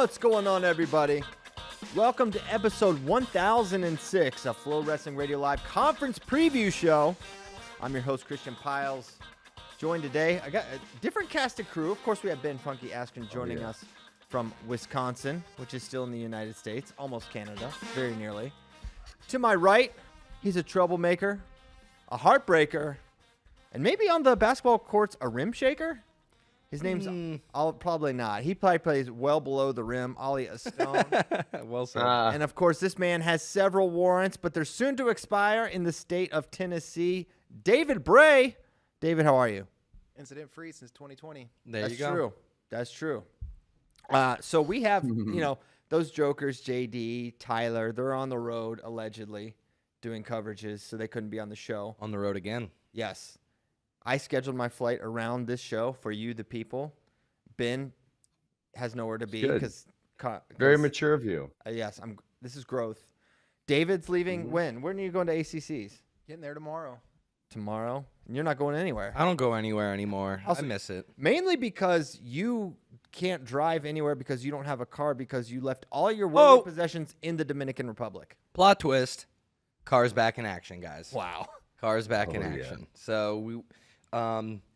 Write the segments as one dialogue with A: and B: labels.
A: What's going on, everybody? Welcome to episode 1006 of FloWrestling Radio Live Conference Preview Show. I'm your host, Christian Piles. Joined today, I got a different cast of crew. Of course, we have Ben Funky Askren joining us from Wisconsin, which is still in the United States, almost Canada, very nearly. To my right, he's a troublemaker, a heartbreaker, and maybe on the basketball courts, a rim shaker. His name's probably not. He probably plays well below the rim. Ollie Stone.
B: Well said.
A: And of course, this man has several warrants, but they're soon to expire in the state of Tennessee. David Bray. David, how are you?
C: Incident free since 2020.
A: That's true. That's true. So we have, those jokers, JD, Tyler, they're on the road allegedly doing coverages, so they couldn't be on the show.
B: On the road again.
A: Yes. I scheduled my flight around this show for you, the people. Ben has nowhere to be because
D: very mature of you.
A: Yes, this is growth. David's leaving when? When are you going to ACC's?
C: Getting there tomorrow.
A: Tomorrow? And you're not going anywhere.
B: I don't go anywhere anymore. I miss it.
A: Mainly because you can't drive anywhere because you don't have a car because you left all your worldly possessions in the Dominican Republic.
B: Plot twist. Cars back in action, guys.
A: Wow.
B: Cars back in action. Yeah. So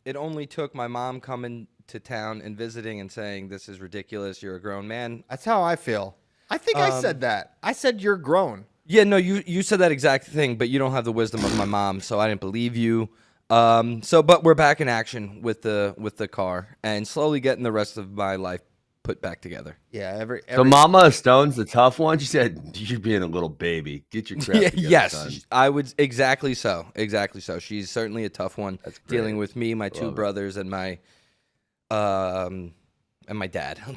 B: it only took my mom coming to town and visiting and saying, "This is ridiculous. You're a grown man."
A: That's how I feel. I think I said that. I said you're grown.
B: Yeah, no, you said that exact thing, but you don't have the wisdom of my mom, so I didn't believe you. But we're back in action with the car and slowly getting the rest of my life put back together.
A: Yeah,
D: So Mama Stone's the tough one. She said, "You're being a little baby. Get your crap together,
B: yes,
D: son."
B: I would exactly so. She's certainly a tough one dealing with me, my two brothers, and my dad.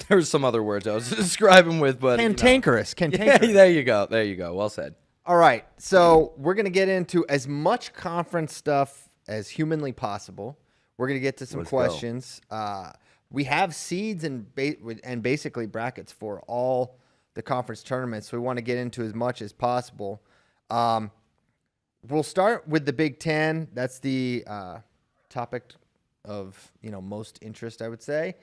B: There's some other words I was describing with, but
A: cantankerous.
B: Yeah, there you go. Well said.
A: All right, so we're gonna get into as much conference stuff as humanly possible. We're gonna get to some questions. We have seeds and basically brackets for all the conference tournaments. So we want to get into as much as possible. We'll start with the Big Ten. That's the topic of most interest, I would say.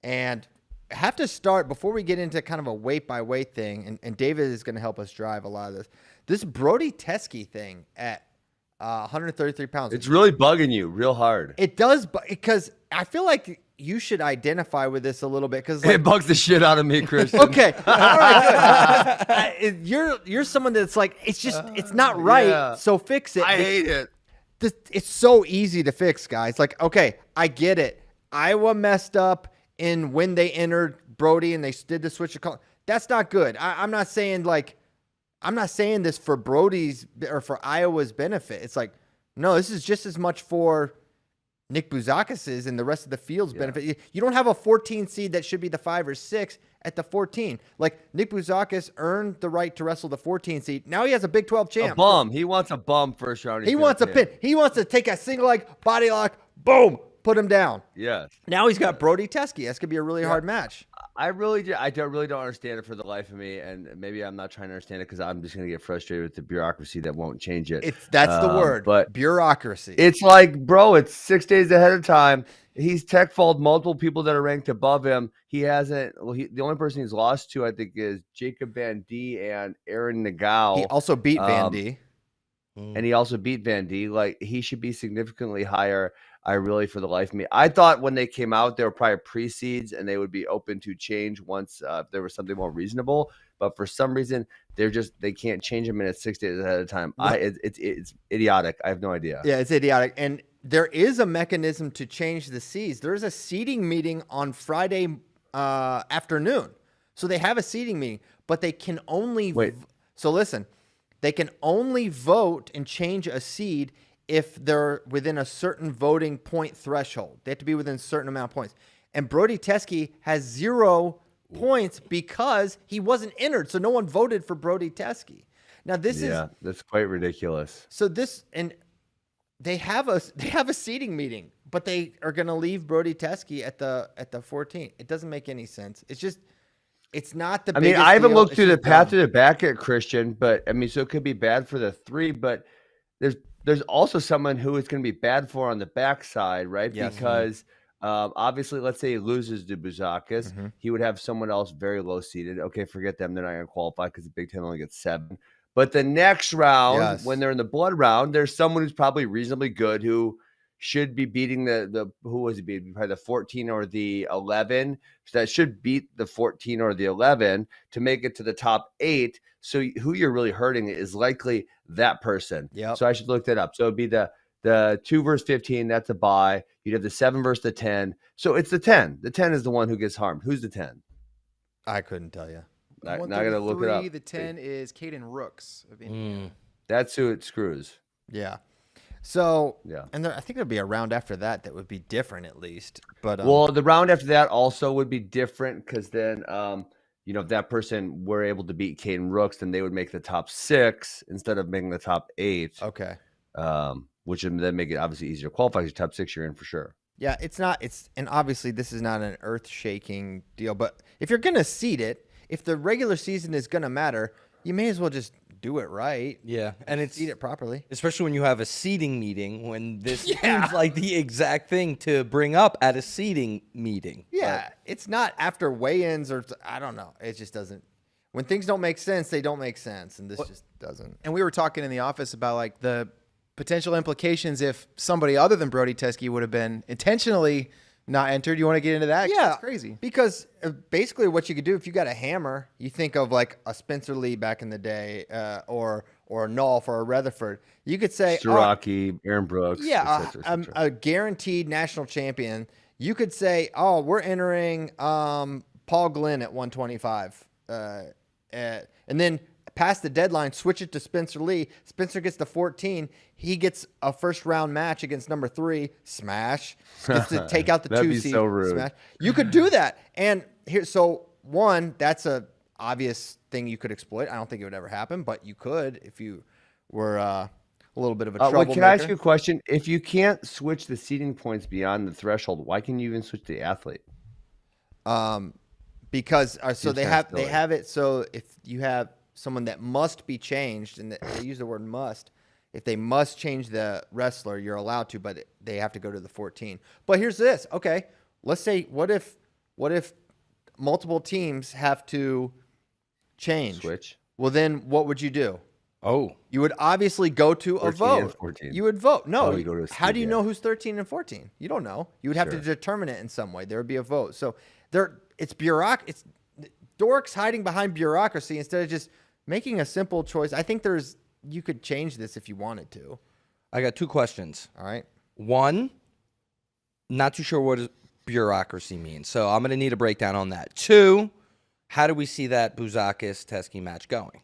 A: And I have to start before we get into kind of a weight by weight thing. And David is going to help us drive a lot of this. This Brody Teske thing at 133 pounds.
D: It's really bugging you real hard.
A: It does, because I feel like you should identify with this a little bit because
D: it bugs the shit out of me, Christian.
A: Okay, all right, good. You're someone that's like it's not right, so fix it.
D: I hate it.
A: It's so easy to fix, guys. Like, okay, I get it. Iowa messed up in when they entered Brody and they did the switch of color. That's not good. I'm not saying this for Brody's or for Iowa's benefit. It's like, no, this is just as much for Nick Bouzakis's and the rest of the field's benefit. You don't have a 14 seed that should be the 5 or 6 at the 14. Like, Nick Bouzakis earned the right to wrestle the 14 seed. Now he has a Big 12 champ.
D: A bum. He wants a bum first round.
A: He wants a pin. He wants to take a single leg, body lock, boom, put him down.
D: Yes.
A: Now he's got Brody Teske. That's going to be a really hard match.
D: I really don't understand it for the life of me, and maybe I'm not trying to understand it because I'm just going to get frustrated with the bureaucracy that won't change it.
A: That's the word,
D: but
A: bureaucracy.
D: It's like, bro, it's 6 days ahead of time. He's tech-falled multiple people that are ranked above him. He hasn't. Well, the only person he's lost to, I think, is Jacob Van D and Aaron Nagao.
A: He also beat Van D.
D: And he also beat Van D. Like, he should be significantly higher. For the life of me, I thought when they came out, they were probably pre-seeds and they would be open to change once there was something more reasonable. But for some reason, they can't change them, and it's 6 days ahead of time. It's idiotic. I have no idea.
A: Yeah, it's idiotic. And there is a mechanism to change the seeds. There's a seeding meeting on Friday afternoon. So they have a seeding meeting, but they can only So listen, they can only vote and change a seed if they're within a certain voting point threshold. They have to be within a certain amount of points. And Brody Teske has 0 points because he wasn't entered. So no one voted for Brody Teske. Now that's
D: quite ridiculous.
A: So they have a seating meeting, but they are going to leave Brody Teske at the 14. It doesn't make any sense. It's not the biggest
D: I haven't
A: deal.
D: looked through the path to the back at Christian, but so it could be bad for the 3, but there's also someone who it's going to be bad for on the backside, right?
A: Yes.
D: Because Obviously, let's say he loses to Buzakis,
A: Mhm.
D: he would have someone else very low seeded. Okay, forget them; they're not going to qualify because the Big Ten only gets 7. But the next round,
A: Yes.
D: when they're in the blood round, there's someone who's probably reasonably good who should be beating the who was he beating? Probably the 14 or the 11. So that should beat the 14 or the 11 to make it to the top 8. So who you're really hurting is likely that person.
A: Yep.
D: So I should look that up. So it'd be the 2 versus 15, that's a bye. You'd have the 7 versus the 10. So it's the 10. The 10 is the one who gets harmed. Who's the 10?
A: I couldn't tell you.
D: Not
C: One
D: going
C: through
D: to
C: the
D: look it up.
C: three, The 10 is Caden Rooks of Indiana.
D: That's who it screws.
A: Yeah. So,
D: Yeah.
A: and I think there'd be a round after that that would be different at least. But
D: Well, the round after that also would be different because then, if that person were able to beat Caden Rooks, then they would make the top 6 instead of making the top 8.
A: okay.
D: Which would then make it obviously easier to qualify. Because top 6 you're in for sure.
A: Yeah, and obviously this is not an earth-shaking deal, but if you're going to seed it, if the regular season is going to matter, you may as well just do it right.
B: Yeah, and it's
A: Seed it properly.
B: especially when you have a seating meeting. When this seems like the exact thing to bring up at a seating meeting.
A: Yeah, it's not after weigh-ins or I don't know. It just doesn't. When things don't make sense, they don't make sense, and this just doesn't.
C: And we were talking in the office about like the potential implications if somebody other than Brody Teske would have been intentionally not entered. You want to get into that? 'Cause
A: Yeah,
C: it's crazy.
A: Because basically, what you could do if you got a hammer, you think of like a Spencer Lee back in the day, or a Nolf or a Rutherford. You could say,
D: Siraki, Aaron Brooks.
A: yeah,
D: et cetera, et cetera.
A: a guaranteed national champion. You could say, oh, we're entering Paul Glenn at 125, and then past the deadline, switch it to Spencer Lee. Spencer gets to 14. He gets a first round match against number 3. Smash. Gets to take out the
D: That'd
A: 2
D: be
A: seed.
D: so rude.
A: Smash. You could do that. And here, so one, that's a obvious thing you could exploit. I don't think it would ever happen, but you could if you were a little bit of a troublemaker.
D: Can I ask you a question? If you can't switch the seeding points beyond the threshold, why can you even switch the athlete?
A: Because so they
D: kind of
A: have it so if you have someone that must be changed, and they use the word must, if they must change the wrestler, you're allowed to, but they have to go to the 14. But here's this. Okay, let's say what if multiple teams have to change?
D: Switch.
A: Well, then what would you do?
B: Oh,
A: You would obviously go to a
D: 13 and
A: vote.
D: 14.
A: You would vote. No,
D: Oh, you go to a
A: how
D: seed,
A: do you
D: yeah.
A: know who's 13 and 14? You don't know. You would have to
D: Sure.
A: determine it in some way. There would be a vote. So it's dorks hiding behind bureaucracy instead of just making a simple choice. I think you could change this if you wanted to.
B: I got 2 questions.
A: All right.
B: One, not too sure what bureaucracy means, so I'm going to need a breakdown on that. 2, how do we see that Buzakis-Teske match going?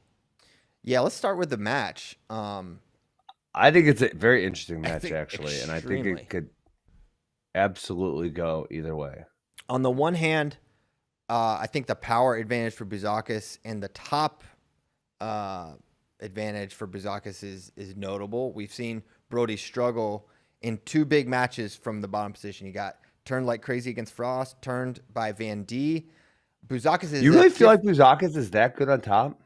A: Yeah, let's start with the match.
D: I think it's a very interesting match,
A: think
D: actually, and I think
A: extremely.
D: it could absolutely go either way.
A: On the one hand, I think the power advantage for Buzakis and the top advantage for Buzakis is notable. We've seen Brody struggle in 2 big matches from the bottom position. He got turned like crazy against Frost, turned by Van D. Buzakis is
D: You really feel like Buzakis is that good on top?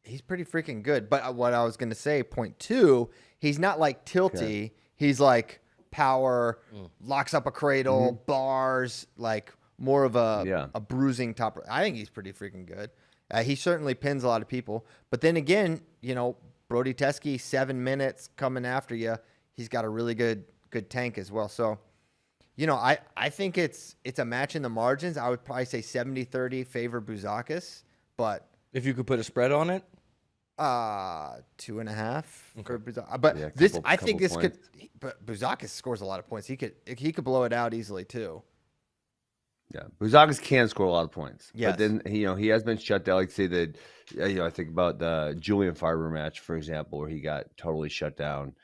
A: he's pretty freaking good. But what I was going to say, point 2, he's not like tilty.
D: Okay.
A: He's like power, locks up a cradle, bars, like more of a bruising top. I think he's pretty freaking good. He certainly pins a lot of people. But then again, Brody Teske, 7 minutes coming after you. He's got a really good tank as well. So, I think it's a match in the margins. I would probably say 70-30 favor Buzakis, but
B: If you could put a spread on it?
A: 2.5 for Buzakis. But
D: Yeah,
A: I think this
D: couple
A: could. But Buzakis scores a lot of points. He could blow it out easily too.
D: Yeah, Buzakis can score a lot of points.
A: Yes.
D: But then he has been shut down. Like say that, I think about the Julian Farber match, for example, where he got totally shut down.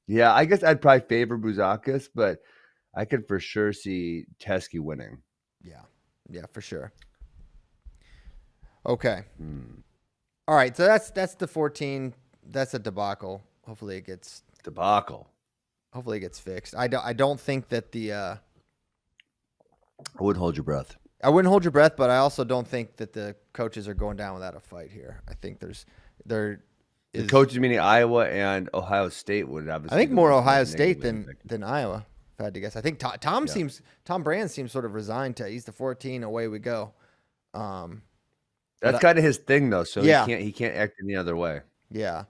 D: Yeah, I guess I'd probably favor Buzakis, but I could for sure see Teske winning.
A: Yeah, for sure. Okay. All right, so that's the 14. That's a debacle. Hopefully it gets
D: Debacle.
A: fixed. I don't think that
D: I wouldn't hold your breath.
A: I wouldn't hold your breath, but I also don't think that the coaches are going down without a fight here. I think
D: The coaches meaning Iowa and Ohio State would obviously.
A: I think
D: be
A: more
D: the
A: Ohio
D: most
A: State
D: negatively
A: than Iowa. If I had to guess, I think Tom Brand seems sort of resigned to. He's the 14. Away we go.
D: That's kind of his thing, though. So
A: Yeah.
D: he can't act any other way.
A: Yeah.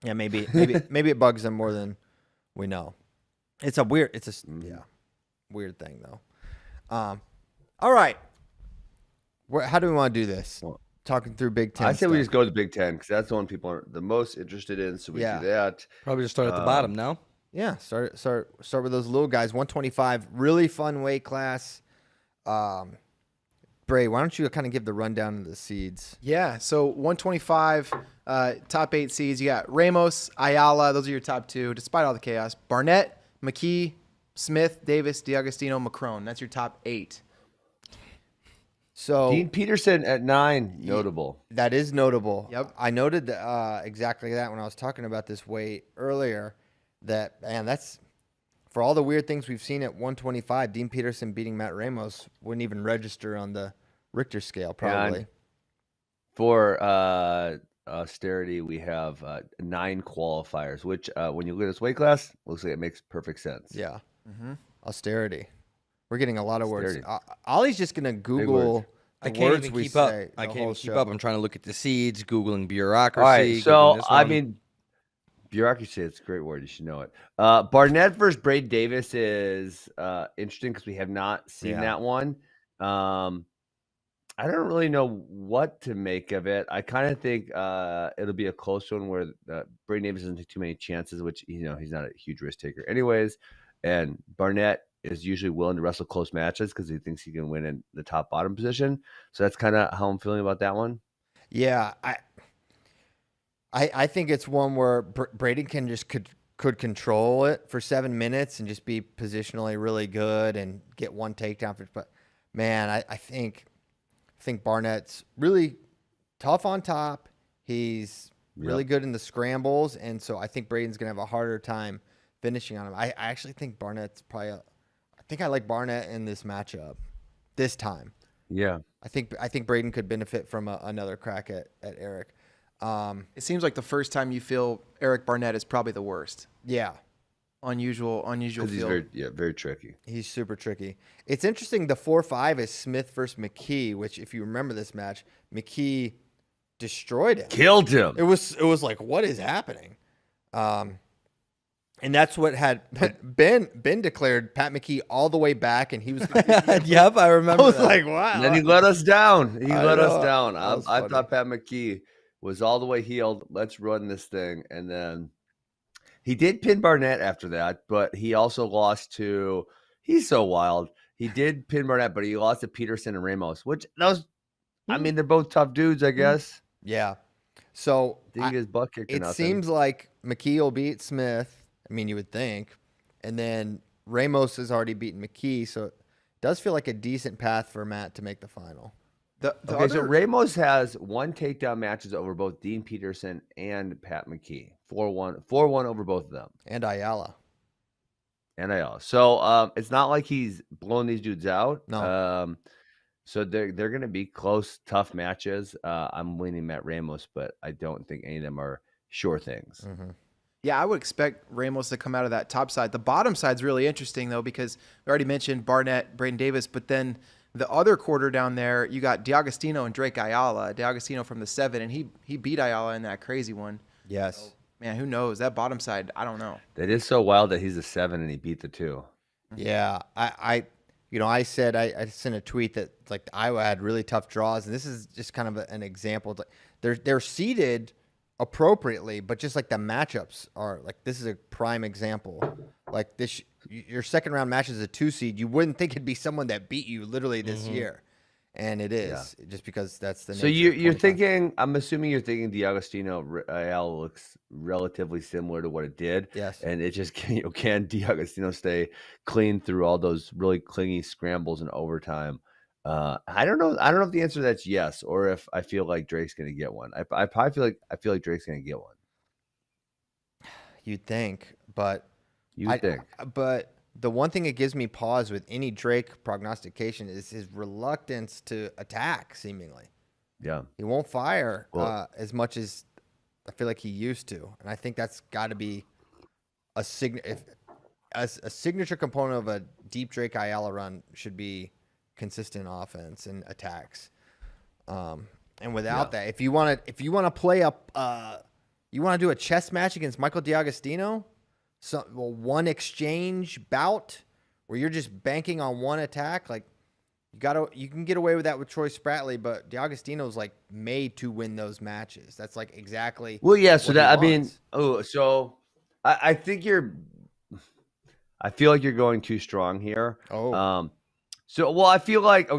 A: Maybe it bugs him more than we know. It's a weird weird thing though. All right. How do we want to do this? Talking through Big Ten.
D: I say
A: stuff.
D: we just go to the Big Ten because that's the one people are the most interested in. So we do that.
B: Probably just start at the bottom now.
A: Yeah, start with those little guys. 125, really fun weight class. Bray, why don't you kind of give the rundown of the seeds?
C: Yeah, so 125, top 8 seeds. You got Ramos, Ayala. Those are your top 2, despite all the chaos. Barnett, McKee, Smith, Davis, DiAgostino, McCrone. That's your top 8.
A: So
D: Dean Peterson at 9, notable.
A: That is notable.
C: Yep.
A: I noted exactly that when I was talking about this weight earlier. That's for all the weird things we've seen at 125. Dean Peterson beating Matt Ramos wouldn't even register on the Richter scale, probably.
D: And for austerity, we have 9 qualifiers, which when you look at this weight class, looks like it makes perfect sense.
A: Yeah. Austerity. We're getting a lot of words.
D: Austerity.
A: Ollie's just gonna Google
B: I
A: the
B: can't
A: words
B: even
A: we
B: keep up.
A: say.
B: I
A: the
B: can't
A: whole
B: even keep
A: show.
B: up. I'm trying to look at the seeds, Googling bureaucracy.
D: All right, so
B: Googling this
D: I
B: one.
D: mean, bureaucracy, it's a great word. You should know it. Barnett versus Brady Davis is interesting because we have not seen that one. I don't really know what to make of it. I kind of think it'll be a close one where Brady Davis doesn't take too many chances, which he's not a huge risk taker anyways. And Barnett is usually willing to wrestle close matches because he thinks he can win in the top bottom position. So that's kind of how I'm feeling about that one.
A: Yeah, I think it's one where Brady can just could control it for 7 minutes and just be positionally really good and get one takedown. But man, I think Barnett's really tough on top. He's really good in the scrambles, and so I think Braden's gonna have a harder time finishing on him. I actually think Barnett's probably. I think I like Barnett in this matchup this time.
D: Yeah,
A: I think Braden could benefit from another crack at Eric.
C: It seems like the first time you feel Eric Barnett is probably the worst.
A: Yeah.
C: Unusual
D: because he's
C: field.
D: very tricky.
A: He's super tricky. It's interesting. The 4-5 is Smith versus McKee, which, if you remember this match, McKee destroyed him,
D: Killed him.
A: It was like, what is happening? And that's what had Ben declared Pat McKee all the way back, and he was.
B: Yep, I remember.
A: I was
B: that.
A: like, wow.
D: And then he let us down. He let us
A: know.
D: down.
A: That was
D: I
A: funny.
D: thought Pat McKee was all the way healed. Let's run this thing. And then he did pin Barnett after that, but he also lost to – he's so wild. He did pin Barnett, but he lost to Peterson and Ramos, which those – I mean, they're both tough dudes, I guess.
A: Yeah. So
D: Didn't get his butt kicked or
A: it
D: nothing.
A: seems like McKee will beat Smith. I mean, you would think. And then Ramos has already beaten McKee, so it does feel like a decent path for Matt to make the final.
D: So Ramos has 1 takedown matches over both Dean Peterson and Pat McKee. 4-1 over both of them.
A: And Ayala.
D: So it's not like he's blowing these dudes out.
A: No.
D: So they're going to be close, tough matches. I'm leaning Matt Ramos, but I don't think any of them are sure things.
A: Mm-hmm.
C: Yeah, I would expect Ramos to come out of that top side. The bottom side's really interesting, though, because we already mentioned Barnett, Braden Davis, but then the other quarter down there, you got DiAgostino and Drake Ayala. DiAgostino from the 7, and he beat Ayala in that crazy one.
A: Yes.
C: So, man, who knows? That bottom side, I don't know.
D: That is so wild that he's a 7 and he beat the 2.
A: Yeah. I said I sent a tweet that like Iowa had really tough draws, and this is just kind of an example. They're seeded appropriately, but just like the matchups are like, this is a prime example. Like this, your second round match is a 2 seed. You wouldn't think it'd be someone that beat you literally this year, and it is just because that's the.
D: So
A: nature of
D: you're
A: 25.
D: thinking? I'm assuming you're thinking DiAgostino Ayala looks relatively similar to what it did.
A: Yes.
D: And it just can DiAgostino stay clean through all those really clingy scrambles in overtime? I don't know. I don't know if the answer to that's yes, or if I feel like Drake's going to get one. I probably feel like Drake's going to get one.
A: You'd think, but
D: think.
A: But the one thing that gives me pause with any Drake prognostication is his reluctance to attack. Seemingly,
D: Yeah.
A: he won't fire
D: Well-
A: as much as I feel like he used to, and I think that's got to be a signature component of a deep Drake Ayala run should be consistent offense and attacks. And without that, if you want to play up, you want to do a chess match against Michael D'Agostino, one exchange bout where you're just banking on one attack, like you can get away with that with Troy Spratley, but D'Agostino's like made to win those matches. That's like exactly.
D: Well, yeah. So
A: what
D: that,
A: he
D: I mean,
A: wants.
D: I think I feel like you're going too strong here.
A: Oh.
D: I feel like,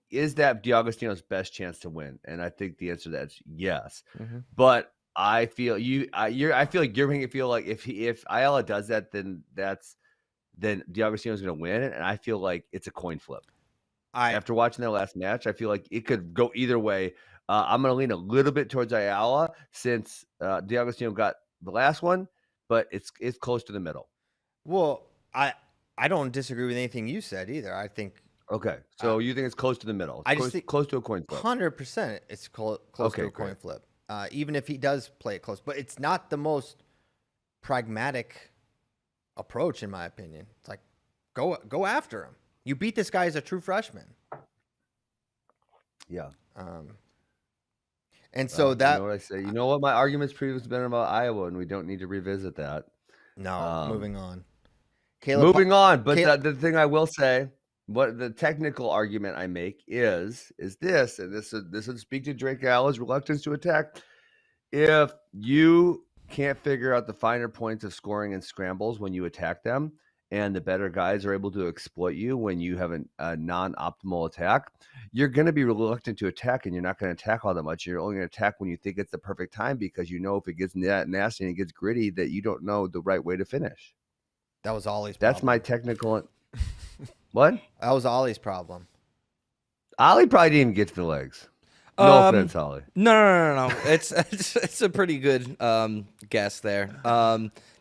D: is that D'Agostino's best chance to win? And I think the answer to that is yes.
A: Mm-hmm.
D: But I feel I feel like you're making it feel like if Ayala does that, then D'Agostino's going to win. And I feel like it's a coin flip. After watching that last match, I feel like it could go either way. I'm going to lean a little bit towards Ayala since D'Agostino got the last one, but it's close to the middle.
A: Well, I don't disagree with anything you said either. I think.
D: Okay, so you think it's close to the middle?
A: I just think
D: close to a coin flip.
A: 100%, it's close to a coin flip. Even if he does play it close, but it's not the most pragmatic approach, in my opinion. It's like go after him. You beat this guy as a true freshman.
D: Yeah.
A: And so
D: you know what I say? You know what my argument's previously been about Iowa, and we don't need to revisit that.
A: No, moving on.
D: Moving on, but the thing I will say, what the technical argument I make is this, and this would speak to Drake Ayala's reluctance to attack. If you can't figure out the finer points of scoring and scrambles when you attack them, and the better guys are able to exploit you when you have a non-optimal attack, you're going to be reluctant to attack, and you're not going to attack all that much. You're only going to attack when you think it's the perfect time, because you know if it gets nasty and it gets gritty that you don't know the right way to finish.
A: That was Ollie's problem.
D: That's my technical. What?
A: That was Ollie's problem.
D: Ollie probably didn't even get to the legs. No offense, Ollie.
B: No. It's a pretty good guess there.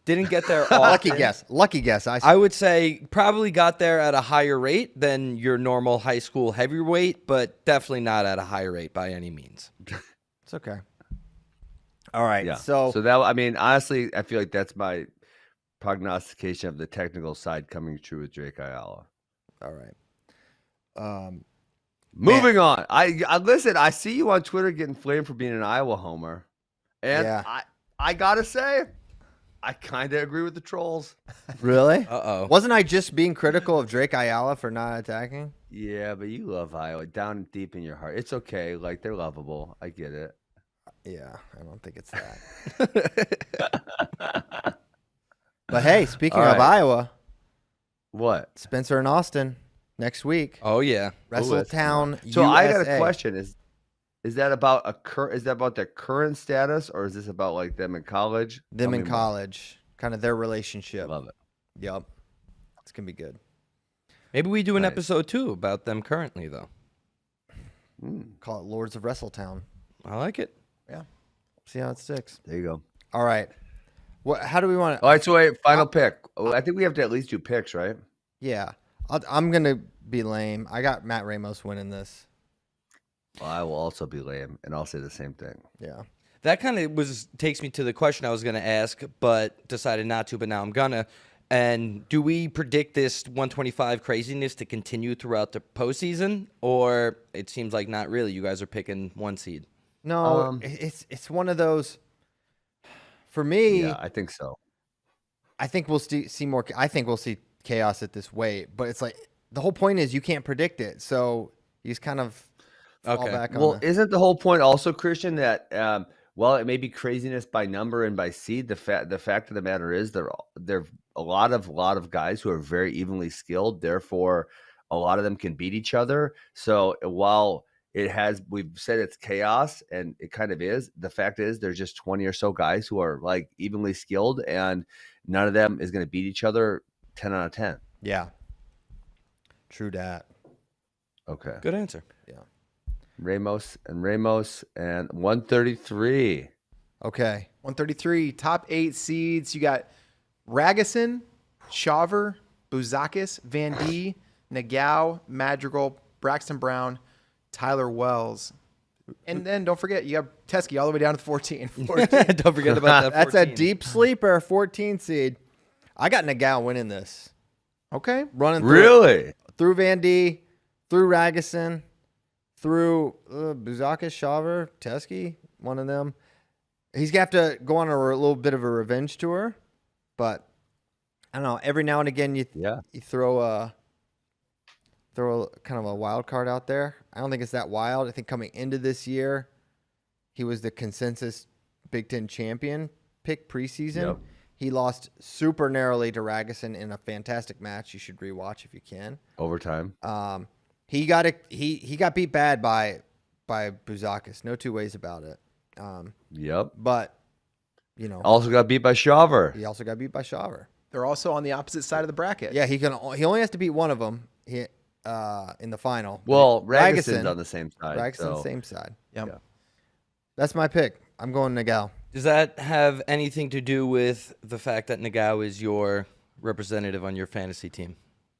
B: Didn't get there often.
A: Lucky guess.
B: I would say probably got there at a higher rate than your normal high school heavyweight, but definitely not at a higher rate by any means.
A: It's okay. All right.
D: Yeah.
A: So
D: that, I mean, honestly, I feel like that's my prognostication of the technical side coming true with Drake Ayala.
A: All right.
D: Moving on. I listen. I see you on Twitter getting flamed for being an Iowa homer, and
A: yeah.
D: I gotta say, I kind of agree with the trolls.
A: Really?
B: Uh-oh.
A: Wasn't I just being critical of Drake Ayala for not attacking?
D: Yeah, but you love Iowa down deep in your heart. It's okay. Like, they're lovable. I get it.
A: Yeah, I don't think it's that. But hey, speaking of Iowa,
D: what?
A: Spencer and Austin next week.
B: Oh yeah,
A: Wrestletown.
D: So
A: USA.
D: I got a question: is that about their current status, or is this about like them in college?
A: Them in college, kind of their relationship.
D: Love it.
A: Yep, it's gonna be good.
B: Maybe we do an episode 2 about them currently, though.
A: Call it Lords of Wrestletown.
B: I like it.
A: Yeah. See how it sticks.
D: There you go.
A: All right. How do we want to?
D: All right. So wait, final pick. I think we have to at least do picks, right?
A: Yeah. I'm gonna be lame. I got Matt Ramos winning this.
D: Well, I will also be lame, and I'll say the same thing.
A: Yeah.
B: That kind of takes me to the question I was going to ask, but decided not to. But now I'm gonna. And do we predict this 125 craziness to continue throughout the postseason, or it seems like not really? You guys are picking one seed.
A: No, it's one of those. For me,
D: yeah, I think so.
A: I think we'll see more. I think we'll see chaos at this weight, but it's like the whole point is you can't predict it, so you just kind of fall back on.
D: Well, isn't the whole point also, Christian, that while it may be craziness by number and by seed, the fact of the matter is there are a lot of guys who are very evenly skilled. Therefore, a lot of them can beat each other. So while we've said it's chaos, and it kind of is, the fact is there's just 20 or so guys who are like evenly skilled, and none of them is going to beat each other 10 out of 10.
A: Yeah. True that.
D: Okay.
B: Good answer.
A: Yeah.
D: Ramos and 133.
A: Okay.
C: 133, top 8 seeds. You got Ragusin, Chauver, Bouzakis, Van D, Nagao, Madrigal, Braxton Brown, Tyler Wells. And then don't forget, you have Teske all the way down to 14.
B: Don't forget about that.
A: That's a
B: 14.
A: deep sleeper, 14 seed. I got Nagao winning this.
C: Okay.
A: Running through,
D: Really?
A: through Van D, through Ragusin, through Buzakis, Shaver, Teske, one of them. He's going to have to go on a little bit of a revenge tour, but I don't know. Every now and again, you throw a kind of a wild card out there. I don't think it's that wild. I think coming into this year, he was the consensus Big Ten champion pick preseason.
D: Yep.
A: He lost super narrowly to Ragusin in a fantastic match. You should rewatch if you can.
D: Overtime.
A: He got beat bad by Buzakis. No two ways about it.
D: Yep.
A: But
D: Also got beat by Shaver.
A: he also got beat by Shaver.
C: They're also on the opposite side of the bracket.
A: Yeah, he only has to beat one of them in the final.
D: Well,
A: Ragusin-
D: Ragusin's on the same side.
A: Ragusin's
D: so.
A: same side.
C: Yep.
D: Yeah.
A: That's my pick. I'm going Nagao.
B: Does that have anything to do with the fact that Nagao is your representative on your fantasy team?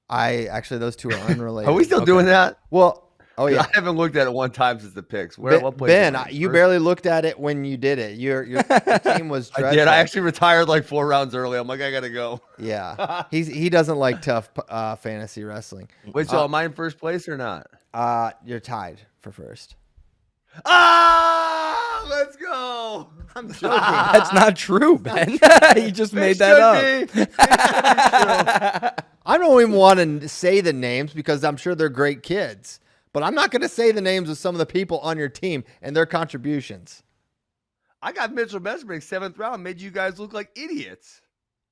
A: Actually those two are unrelated.
D: Are we still doing that?
A: Well, oh yeah.
D: I haven't looked at it one time since the picks. What place
A: Ben,
D: is it?
A: you
D: First?
A: barely looked at it when you did it. Your team was
D: I
A: dreadful.
D: did. I actually retired like 4 rounds early. I'm like, I gotta go.
A: Yeah. He doesn't like tough fantasy wrestling.
D: Wait, so am I in first place or not?
A: You're tied for first.
D: Let's go.
A: I'm joking.
B: That's not true, Ben. You just made that up.
A: I don't even want to say the names because I'm sure they're great kids. But I'm not going to say the names of some of the people on your team and their contributions.
D: I got Mitchell Mesbrick 7th round. Made you guys look like idiots.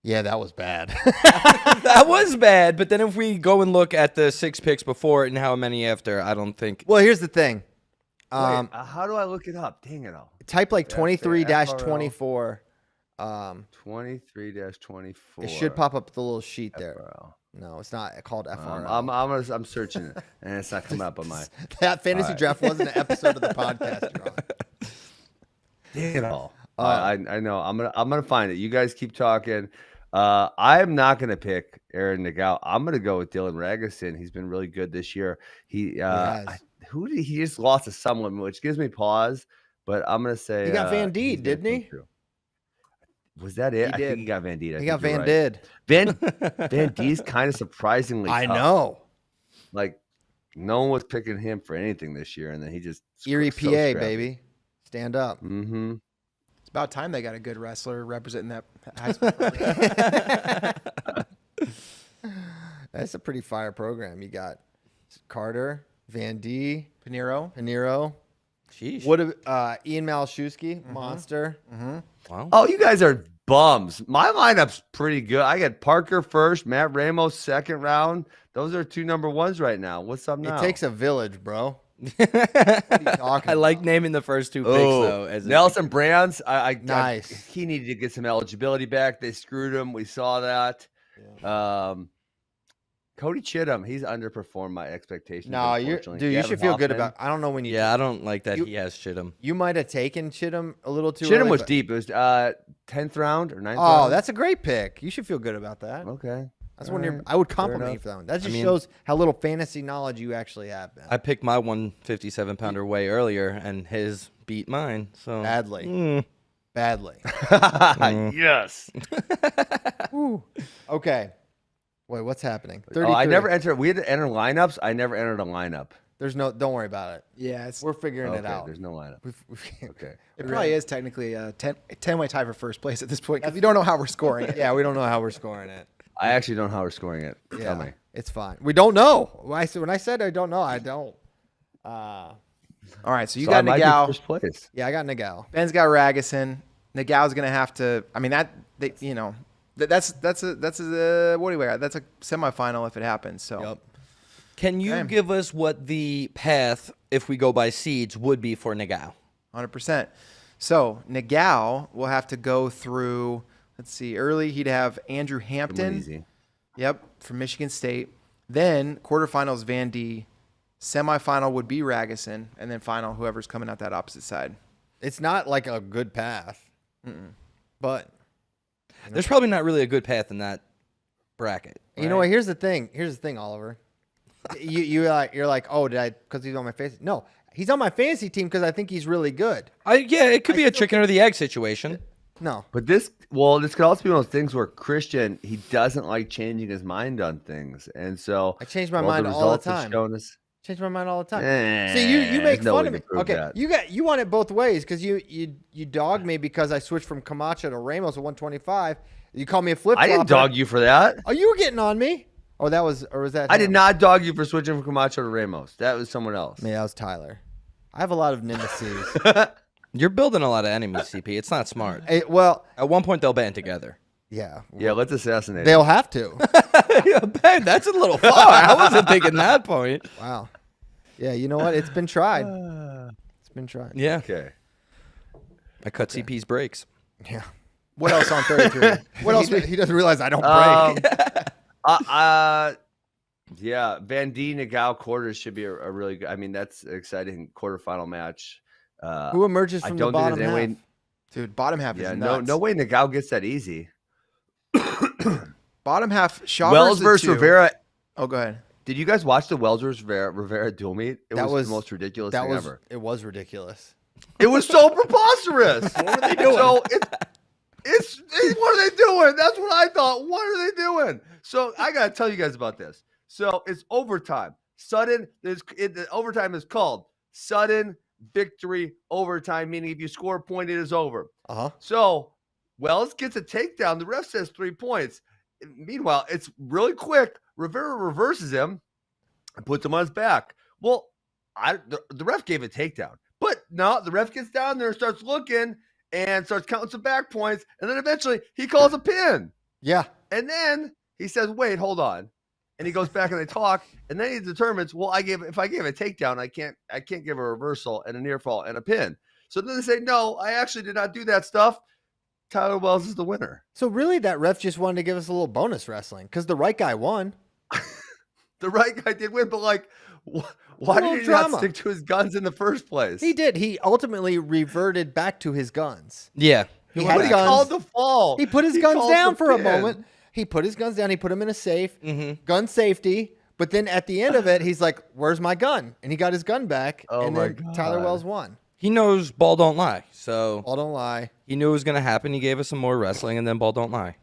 A: Yeah, that was bad.
B: That was bad. But then if we go and look at the 6 picks before it and how many after, I don't think.
A: Well, here's the thing.
D: Wait, how do I look it up? Dang it all.
A: Type like
D: Yeah,
A: 23-24.
D: 23-24.
A: It should pop up the little sheet there.
D: FRL.
A: No, it's not called FRL.
D: I'm searching it, and it's not coming up on my.
A: That fantasy
D: Alright.
A: draft wasn't an episode of the podcast, you're on.
D: Dang it all. I know. I'm gonna find it. You guys keep talking. I'm not gonna pick Aaron Nagao. I'm gonna go with Dylan Ragusin. He's been really good this year. He just lost to someone, which gives me pause. But I'm gonna say
A: He got Van
D: he's
A: Died,
D: gonna
A: didn't
D: come
A: he?
D: through. Was that it?
C: He
D: I
C: did.
D: think he got Van Died.
A: He got Van Did.
D: Van D's kind of surprisingly
A: I
D: tough.
A: know.
D: Like no one was picking him for anything this year, and then he just
A: Erie,
D: so
A: PA,
D: scrappy.
A: baby. Stand up.
D: Mm-hmm.
C: It's about time they got a good wrestler representing that high school.
A: That's a pretty fire program. You got Carter, Van D,
C: Panero.
B: Sheesh.
A: What Ian Malashewski, monster.
B: Wow.
D: Oh, you guys are bums. My lineup's pretty good. I got Parker first, Matt Ramos 2nd round. Those are 2 number 1s right now. What's up now?
A: It takes a village, bro. What are you talking
B: I like
A: about?
B: naming the first 2 picks though. As
D: Nelson Brands.
A: Nice.
D: He needed to get some eligibility back. They screwed him. We saw that. Cody Chittum, he's underperformed my expectations.
A: No, you
D: unfortunately.
A: should feel good about. I don't know when you.
B: yeah, I don't like that he has Chittum.
A: You might have taken Chittum a little too.
D: Chittum
A: early,
D: was
A: but-
D: deep. It was 10th round or 9th round.
A: Oh, that's a great pick. You should feel good about that.
D: okay.
A: That's
D: All
A: when you're.
D: right.
A: I would
D: Fair
A: compliment you
D: enough.
A: for that one. That just
B: mean-
A: shows how little fantasy knowledge you actually have. Ben.
B: I picked my 157-pounder way earlier, and his beat mine. So
A: Badly. Badly.
D: Yes.
A: Woo. Okay. Wait, what's happening?
D: Oh, I
A: 33.
D: never entered. We had to enter lineups. I never entered a lineup.
A: There's no. Don't worry about it.
C: Yeah, it's,
A: We're figuring
D: Okay,
A: it out.
D: there's no lineup.
A: We've-
D: Okay.
C: it probably is technically a 10-way tie for first place at this point because we don't know how we're scoring it.
A: Yeah, we don't know how we're scoring it.
D: I actually don't know how we're scoring it.
A: Yeah,
D: Tell me.
A: it's fine. We don't know. When I said I don't know, I don't.
C: All right, so you
D: So I
C: got
D: might be
C: Nagao.
D: first place.
A: Yeah, I got Nagao.
C: Ben's got Ragusin. Nagao's gonna have to. I mean that's a what do we got? That's a semifinal if it happens. So
A: Yep.
B: Can you
C: Okay.
B: give us what the path, if we go by seeds, would be for Nagao?
C: 100%. So Nagao will have to go through. Let's see. Early he'd have Andrew
D: Come on,
C: Hampton.
D: easy.
C: Yep, from Michigan State. Then quarterfinals Van D. Semifinal would be Ragusin, and then final whoever's coming out that opposite side.
A: It's not like a good path, but
B: There's probably not really a good path in that bracket.
A: you know what? Here's the thing. Here's the thing, Oliver. You're like, oh, did I? Because he's on my face. No, He's on my fantasy team because I think he's really good.
B: It could be a chicken or the egg situation.
A: No.
D: But this could also be one of those things where Christian, he doesn't like changing his mind on things. And so
A: I change my mind all the time. Change my mind all the time. See, you make fun of me. Okay, you want it both ways because you dog me because I switched from Camacho to Ramos at 125. You call me a flip.
D: I didn't dog you for that.
A: Oh, you were getting on me. Oh, was that?
D: I did not dog you for switching from Camacho to Ramos. That was someone else.
A: Yeah, that was Tyler. I have a lot of nemesis.
B: You're building a lot of enemies, CP. It's not smart.
A: Well,
B: at one point they'll band together.
A: Yeah.
D: Yeah, let's assassinate.
A: They'll have to.
B: Yeah, Ben, that's a little far. I wasn't thinking that point.
A: Wow. Yeah, you know what? It's been tried. It's been tried.
B: Yeah.
D: Okay.
B: I cut CP's brakes.
A: Yeah.
C: What else on 33?
A: What else? He doesn't realize I don't break.
D: Yeah, Van D Nagao quarters should be a really good. I mean, that's an exciting quarterfinal match.
A: Who emerges from the bottom half?
C: Dude, bottom half is nuts.
D: no way Nagao gets that easy.
C: Bottom half, Shaw
D: Wells versus Rivera.
C: Oh, go ahead.
D: Did you guys watch the Wells versus Rivera dual meet? It was the most ridiculous thing ever.
A: It was ridiculous.
D: It was so preposterous. What were they doing? So it's what are they doing? That's what I thought. What are they doing? So I gotta tell you guys about this. So it's overtime. The overtime is called sudden victory overtime, meaning if you score a point, it is over. So Wells gets a takedown. The ref says 3 points. Meanwhile, it's really quick. Rivera reverses him and puts him on his back. Well, the ref gave a takedown. But no, the ref gets down there and starts looking and starts counting some back points. And then eventually he calls a pin.
A: Yeah.
D: And then he says, wait, hold on. And he goes back and they talk. And then he determines, well, if I gave a takedown, I can't give a reversal and a near fall and a pin. So then they say, no, I actually did not do that stuff. Tyler Wells is the winner.
A: So really that ref just wanted to give us a little bonus wrestling because the right guy won.
D: The right guy did win, but like, why did he not stick to his guns in the first place?
A: He did. He ultimately reverted back to his guns.
B: Yeah.
A: He had guns.
D: Called the fall.
A: He put his guns down for a moment. He put his guns down. He put them in a safe. Gun safety. But then at the end of it, he's like, where's my gun? And he got his gun back. And then Tyler Wells won.
B: He knows ball don't lie. So
A: ball don't lie.
B: He knew it was going to happen. He gave us some more wrestling, and then ball don't lie.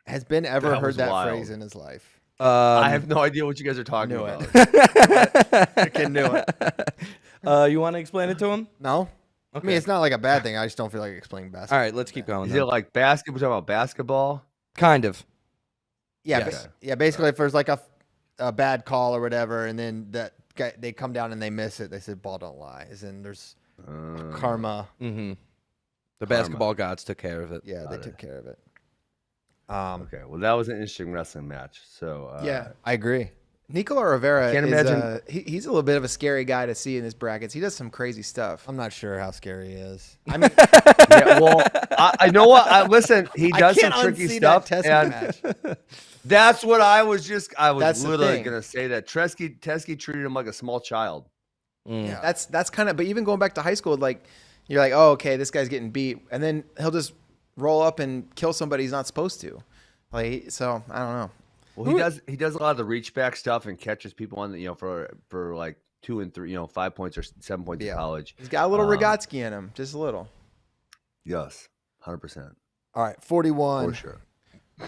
A: Has Ben ever heard that phrase in his life?
D: I have no idea what you guys are talking about.
A: I can do it.
B: You want to explain it to him?
A: No. Okay. I mean, it's not like a bad thing. I just don't feel like explaining basketball.
B: All right, let's keep going.
D: Is it like basketball? We're talking about basketball?
B: Kind of.
A: Yeah. Yes. Basically, if there's like a bad call or whatever, and then that guy, they come down and they miss it, they said ball don't lie. As in there's karma.
B: The basketball gods took care of it.
A: Yeah, they took care of it.
D: Okay, well, that was an interesting wrestling match. So
C: yeah,
A: I agree.
C: Nicola Rivera
D: can't imagine.
C: He's a little bit of a scary guy to see in his brackets. He does some crazy stuff.
A: I'm not sure how scary he is.
C: I mean,
D: yeah, well, I know what. Listen, he does some tricky stuff.
A: Match.
D: That's what I was
C: That's
D: literally gonna say that Teske treated him like a small child.
C: Yeah, that's kind of. But even going back to high school, like you're like, oh, okay, this guy's getting beat, and then he'll just roll up and kill somebody he's not supposed to. Like, so I don't know.
D: Well, he does a lot of the reach back stuff and catches people on the for like 2 and 3, 5 points or 7 points in college.
C: He's got a little Rogotsky in him, just a little.
D: Yes, 100%.
A: All right, 41
D: for sure.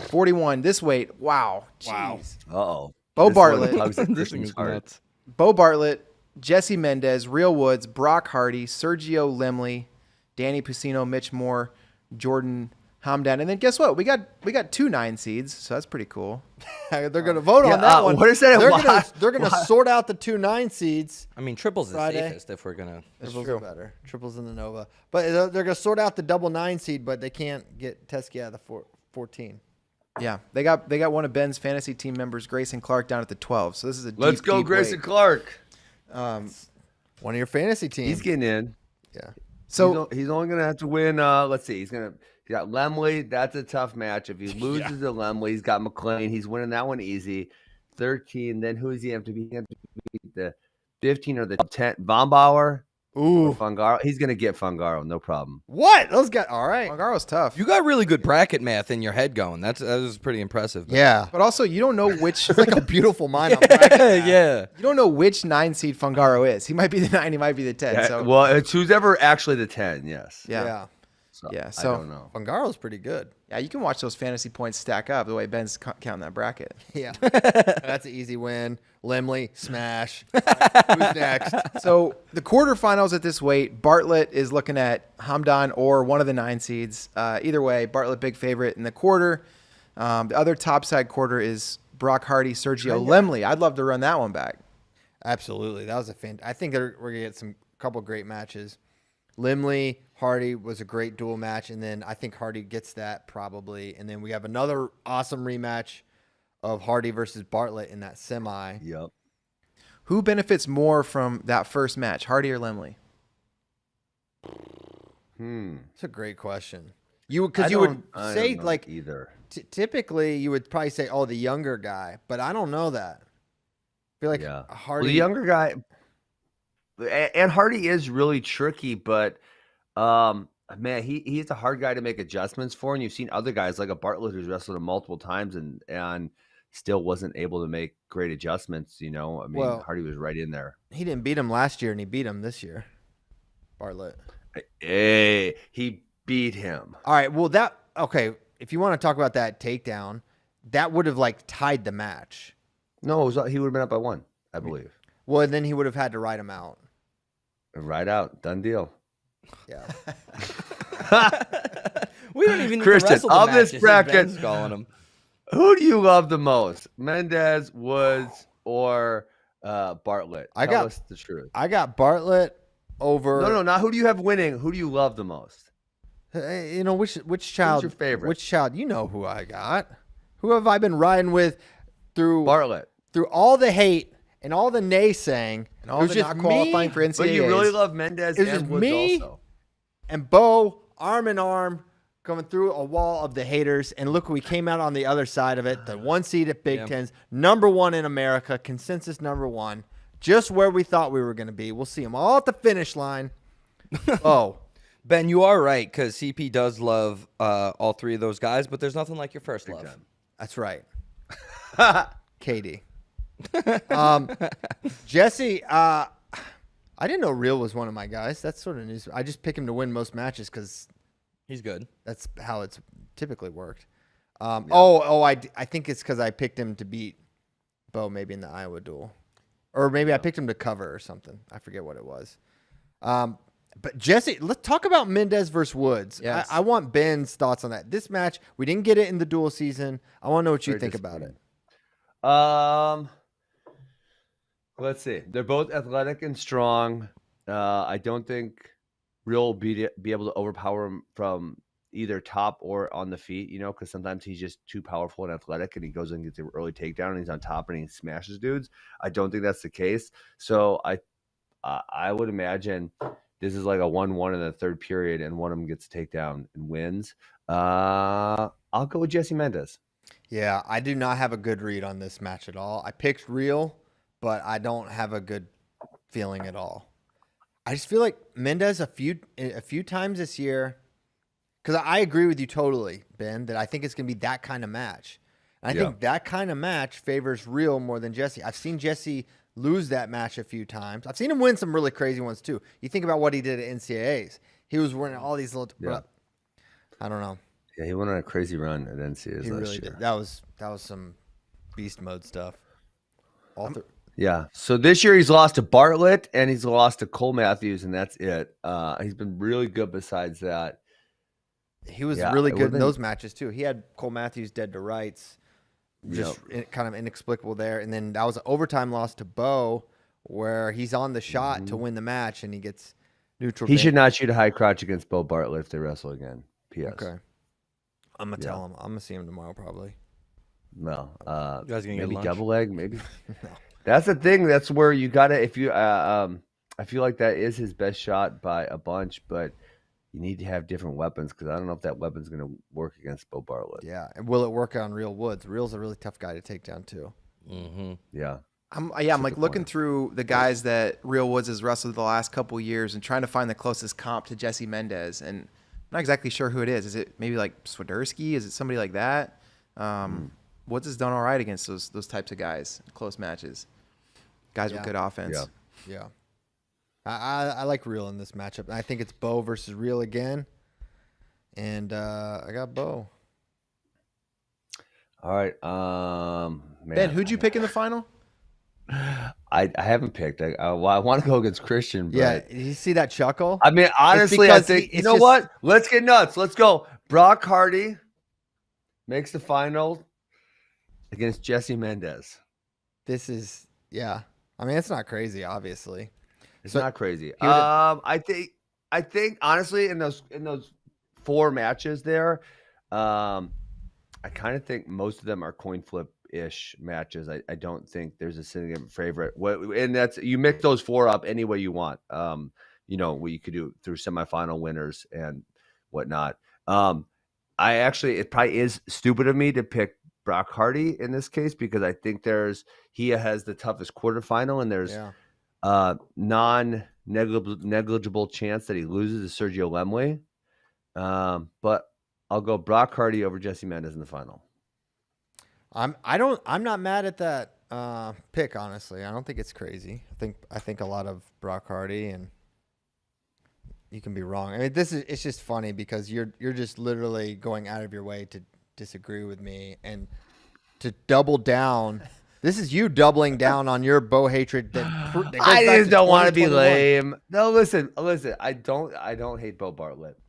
C: 41 this weight. Wow. Jeez.
D: Uh-oh.
C: Bo Bartlett.
B: This thing is nuts.
C: Bo Bartlett, Jesse Mendez, Real Woods, Brock Hardy, Sergio Limley, Danny Pusino, Mitch Moore, Jordan Hamdan, and then guess what? We got 2 9 seeds, so that's pretty cool.
A: They're gonna vote on that one.
D: What is that?
A: They're gonna sort out the 2 9 seeds.
B: I mean, triples
A: Friday.
B: is safest if we're gonna.
A: Triples are better. Triples in the Nova, but they're gonna sort out the double 9 seed, but they can't get Teske out of the 14.
C: Yeah, they got one of Ben's fantasy team members, Grayson Clark, down at the 12. So this is a
D: let's go, Grayson Clark.
A: One of your fantasy teams.
D: He's getting in.
A: Yeah.
D: So he's only gonna have to win. Let's see. He got Lemley. That's a tough match. If he loses to Lemley, he's got McLean. He's winning that one easy. 13. Then who does he have to beat? He have to beat the 15 or the 10. Von Bauer.
A: Ooh.
D: Fungaro. He's gonna get Fungaro, no problem.
A: What? Those guys. All right.
C: Mongaro's tough.
B: You got really good bracket math in your head going. That was pretty impressive. Man.
A: Yeah.
C: But also, you don't know which.
A: It's like a beautiful mind. On bracket math.
B: Yeah.
C: You don't know which 9 seed Fungaro is. He might be the 9. He might be the 10.
D: Yeah,
C: So
D: well, it's who's ever actually the 10. Yes.
C: yeah.
D: So,
C: Yeah,
D: I
C: so-
D: don't know.
A: Fungaro's pretty good.
C: Yeah, you can watch those fantasy points stack up the way Ben's counting that bracket.
A: Yeah. That's an easy win. Limley, smash. Who's next?
C: So the quarterfinals at this weight, Bartlett is looking at Hamdan or one of the 9 seeds. Either way, Bartlett big favorite in the quarter. The other topside quarter is Brock Hardy, Sergio Lemley. I'd love to run that one back.
A: Absolutely. That was I think we're going to get couple great matches. Limley, Hardy was a great dual match, and then I think Hardy gets that probably. And then we have another awesome rematch of Hardy versus Bartlett in that semi.
D: Yep.
C: Who benefits more from that first match, Hardy or Lemley?
A: It's a great question.
D: I
A: You would
D: don't
A: say
D: know
A: like
D: either.
A: typically you would probably say, oh, the younger guy, but I don't know that. I feel like
D: Yeah.
A: Hardy.
D: Well, the younger guy, and Hardy is really tricky, but man, he's a hard guy to make adjustments for. And you've seen other guys like a Bartlett who's wrestled him multiple times and still wasn't able to make great adjustments. You know, I mean,
A: Well-
D: Hardy was right in there.
A: He didn't beat him last year, and he beat him this year. Bartlett.
D: Hey, he beat him.
A: All right. Well, okay. If you want to talk about that takedown, that would have like tied the match.
D: No, he would have been up by 1, I believe.
A: Well, then he would have had to ride him out.
D: Right out, done deal.
A: Yeah.
B: We don't even need
D: Christian,
B: to wrestle the
D: of this
B: matches, and
D: bracket-
B: Ben's calling them.
D: Who do you love the most, Mendez, Woods, or Bartlett?
A: I
D: Tell
A: got-
D: us the truth.
A: I got Bartlett over.
D: No, not who do you have winning. Who do you love the most?
A: You know which child?
D: your favorite?
A: Which child? You know who I got. Who have I been riding with through
D: Bartlett.
A: through all the hate and all the naysaying
C: And all
A: it was
C: the
A: just
C: not qualifying
A: me
C: for NCAAs.
D: But you really love Mendez
A: It was
D: and
A: just
D: Woods
A: me.
D: also.
A: and Bo arm in arm coming through a wall of the haters. And look, we came out on the other side of it. The 1 seed at Big
B: Yeah.
A: Tens, #1 in America, consensus #1, just where we thought we were going to be. We'll see them all at the finish line. Oh,
B: Ben, you are right because CP does love all 3 of those guys, but there's nothing like your first love.
D: time.
A: that's right. Katie. Jesse, I didn't know Real was one of my guys. That's sort of news. I just pick him to win most matches because
B: He's good.
A: that's how it's typically worked. I think it's because I picked him to beat Bo maybe in the Iowa duel. Or maybe I picked him to cover or something. I forget what it was. But Jesse, let's talk about Mendez versus Woods.
C: Yes.
A: I want Ben's thoughts on that. This match, we didn't get it in the dual season. I want to know what you
D: Very
A: think about it.
D: Let's see. They're both athletic and strong. I don't think Real will be able to overpower him from either top or on the feet, you know, because sometimes he's just too powerful and athletic and he goes and gets an early takedown and he's on top and he smashes dudes. I don't think that's the case. So I would imagine this is like a 1-1 in the third period and one of them gets a takedown and wins. I'll go with Jesse Mendez.
A: Yeah, I do not have a good read on this match at all. I picked Real, but I don't have a good feeling at all. I just feel like Mendez a few times this year, because I agree with you totally, Ben, that I think it's going to be that kind of match. And I think that kind of match favors Real more than Jesse. I've seen Jesse lose that match a few times. I've seen him win some really crazy ones too. You think about what he did at NCAAs. He was winning all these little.
D: Yeah.
A: I don't know.
D: Yeah, he went on a crazy run at NCAAs
A: He
D: last
A: really
D: year.
A: did. That was some beast mode stuff.
D: Yeah. So this year he's lost to Bartlett and he's lost to Cole Matthews, and that's it. He's been really good besides that.
A: He was
D: Yeah,
A: really
D: it
A: good in
D: would've
A: those matches too. He had Cole Matthews dead to rights, just kind of inexplicable there. And then that was an overtime loss to Bo, where he's on the shot to win the match, and he gets neutral.
D: He should not shoot a high crouch against Bo Bartlett if they wrestle again. P.S.
A: Okay, I'm gonna tell him. I'm gonna see him tomorrow probably.
D: Well,
B: You guys gonna get
D: maybe
B: lunch?
D: double leg, maybe. That's the thing. That's where you gotta. If you, I feel like that is his best shot by a bunch, but you need to have different weapons because I don't know if that weapon's gonna work against Bo Bartlett.
A: Yeah, and will it work on Real Woods? Real's a really tough guy to take down too.
B: Mm-hmm.
D: Yeah.
C: I'm like looking through the guys that Real Woods has wrestled the last couple years and trying to find the closest comp to Jesse Mendez, and I'm not exactly sure who it is. Is it maybe like Swiderski? Is it somebody like that? Woods has done all right against those types of guys, close matches, guys with good offense.
A: Yeah. I like Real in this matchup. I think it's Bo versus Real again, and I got Bo.
D: All right, man,
C: Ben, who'd you pick in the final?
D: I haven't picked. I want to go against Christian. But
A: Yeah, did you see that chuckle?
D: I mean, honestly, I think you know what? Let's get nuts. Let's go. Brock Hardy makes the final against Jesse Mendez.
A: This is I mean, it's not crazy, obviously.
D: It's not crazy. I think honestly, in those 4 matches there, I kind of think most of them are coin flip-ish matches. I don't think there's a significant favorite. And that's, you mix those 4 up any way you want. What you could do through semifinal winners and whatnot. It probably is stupid of me to pick Brock Hardy in this case, because I think he has the toughest quarterfinal, and there's non-negligible chance that he loses to Sergio Lemley. But I'll go Brock Hardy over Jesse Mendez in the final.
A: I'm not mad at that pick, honestly. I don't think it's crazy. I think a lot of Brock Hardy, and you can be wrong. I mean, it's just funny because you're just literally going out of your way to disagree with me and to double down. This is you doubling down on your Bo hatred.
D: I just don't want to be lame. No, listen. I don't hate Bo Bartlett.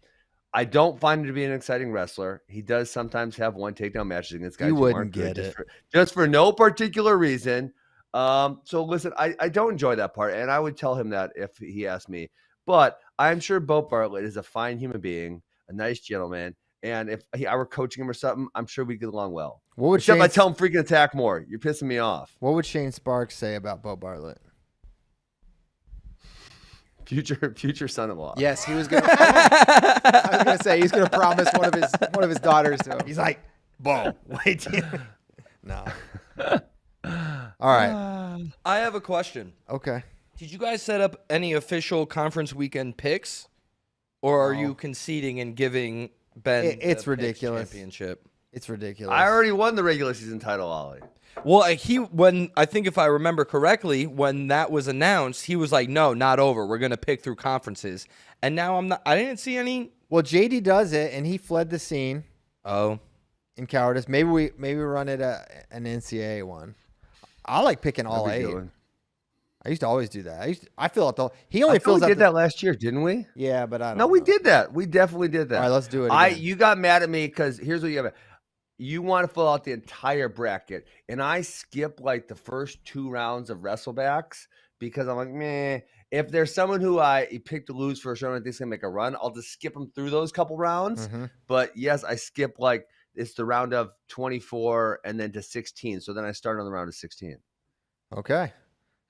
D: I don't find him to be an exciting wrestler. He does sometimes have one takedown matches against guys
A: you
D: who
A: wouldn't
D: aren't
A: get
D: good
A: it.
D: just for no particular reason. So listen, I don't enjoy that part, and I would tell him that if he asked me. But I'm sure Bo Bartlett is a fine human being, a nice gentleman, and if I were coaching him or something, I'm sure we'd get along well.
A: What would
D: Except I tell him freaking attack more. You're pissing me off.
A: What would Shane Sparks say about Bo Bartlett?
D: Future son-in-law.
C: Yes, he was gonna. I was gonna say he's gonna promise one of his daughters to him.
A: He's like, Bo, wait. No. All right.
B: I have a question.
A: Okay.
B: Did you guys set up any official conference weekend picks, or are you conceding and giving Ben
A: it's
B: the
A: ridiculous
B: championship?
A: It's ridiculous.
D: I already won the regular season title, Ollie.
B: Well, I think if I remember correctly, when that was announced, he was like, "No, not over. We're gonna pick through conferences." And now I didn't see any.
A: Well, JD does it, and he fled the scene.
B: Oh,
A: in cowardice. Maybe we run it an NCAA one. I like picking all 8. I used to always do that. I fill out he only fills out.
D: We did that last year, didn't we?
A: Yeah, but I don't.
D: No, we did that. We definitely did that.
A: All right, let's do it again.
D: You got mad at me because here's what you have. You want to fill out the entire bracket, and I skip like the first 2 rounds of wrestlebacks because I'm like, meh. If there's someone who I picked to lose for a show and I think is gonna make a run, I'll just skip them through those couple rounds.
A: Mm-hmm.
D: But yes, I skip like it's the round of 24 and then to 16. So then I start on the round of 16.
A: Okay,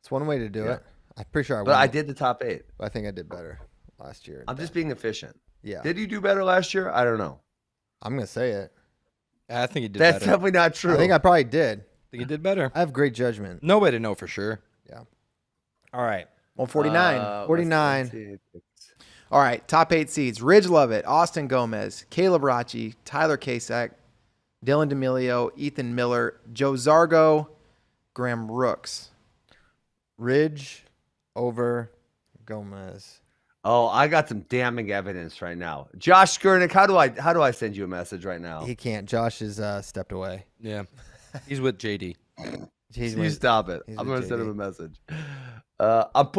A: it's one way to do it. I'm pretty sure
D: But I did the top 8.
A: I think I did better last year.
D: I'm just being efficient.
A: Yeah.
D: Did you do better last year? I don't know.
A: I'm gonna say it.
B: I think he did.
D: That's
B: better.
D: definitely not true.
A: I think I probably did.
B: I think he did better.
A: I have great judgment.
B: No way to know for sure.
A: Yeah. All right.
C: 149.
A: 49.
D: Let's see.
C: All right, top 8 seeds: Ridge Lovett, Austin Gomez, Caleb Rachi, Tyler Kasek, Dylan D'Amelio, Ethan Miller, Joe Zargo, Graham Rooks.
A: Ridge over Gomez.
D: Oh, I got some damning evidence right now. Josh Skurnick, how do I send you a message right now?
A: He can't. Josh is stepped away.
B: Yeah, he's with JD.
D: You stop it. I'm going to send
A: JD.
D: him a message. I'm going to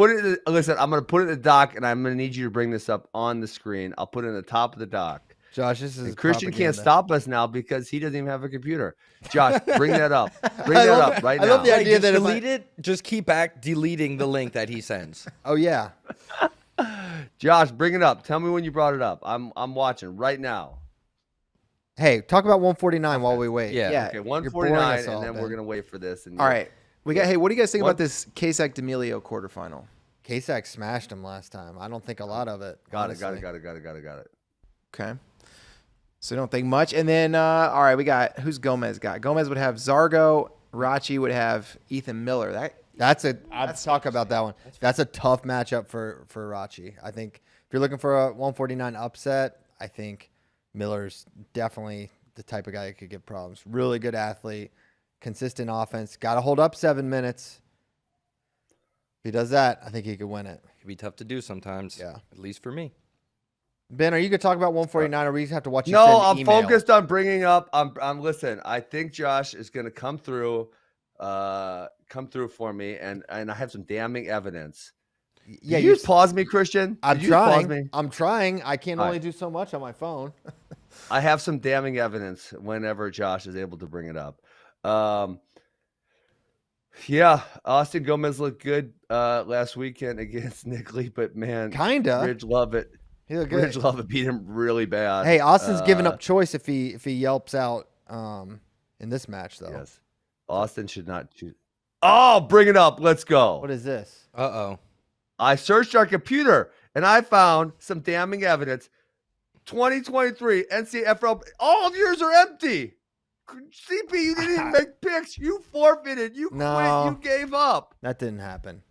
D: put it in the doc, and I'm going to need you to bring this up on the screen. I'll put it in the top of the doc.
A: Josh, this is
D: And Christian
A: propaganda.
D: can't stop us now because he doesn't even have a computer. Josh, bring that up. Bring that up right now.
A: I love the idea
B: Just
A: that if
B: delete it. Just keep deleting the link that he sends.
A: Oh yeah.
D: Josh, bring it up. Tell me when you brought it up. I'm watching right now.
A: Hey, talk about 149 while we wait.
B: Yeah.
C: Yeah.
D: Okay,
A: boring
D: 149,
A: us all,
D: and then
A: Ben.
D: we're gonna wait for this. And
C: All right. Hey, what do you guys think
D: What?
C: about this Kasek D'Amelio quarterfinal?
A: Kasek smashed him last time. I don't think a lot of it.
D: Got it.
A: honestly.
C: Okay. So don't think much. And then, all right, we got, who's Gomez got? Gomez would have Zargo. Rachi would have Ethan Miller.
A: I'll talk about that one. That's a tough matchup for Rachi. I think if you're looking for a 149 upset, I think Miller's definitely the type of guy that could give problems. Really good athlete, consistent offense. Got to hold up 7 minutes. If he does that, I think he could win it.
B: It can be tough to do sometimes.
A: Yeah.
B: At least for me.
A: Ben, are you going to talk about 149 or we have to watch you
D: No,
A: send
D: I'm
A: email?
D: focused on bringing up. Listen. I think Josh is going to come through for me, and I have some damning evidence.
A: Yeah,
D: Did you just pause me, Christian?
A: I'm
D: Did you just pause
A: trying.
D: me?
A: I'm trying. I can
D: All
A: only
D: right.
A: do so much on my phone.
D: I have some damning evidence whenever Josh is able to bring it up. Yeah, Austin Gomez looked good last weekend against Nick Lee, but man,
A: Kinda.
D: Ridge Lovett.
A: He looked good.
D: Ridge Lovett beat him really bad.
A: Hey, Austin's giving up choice if he yelps out in this match though.
D: Yes, Austin should not choose. Oh, bring it up. Let's go.
A: What is this?
B: Uh-oh.
D: I searched our computer and I found some damning evidence. 2023 NCAA FRL. All of yours are empty. CP, you didn't even make picks. You forfeited. You
A: No.
D: quit. You gave up.
A: That didn't happen.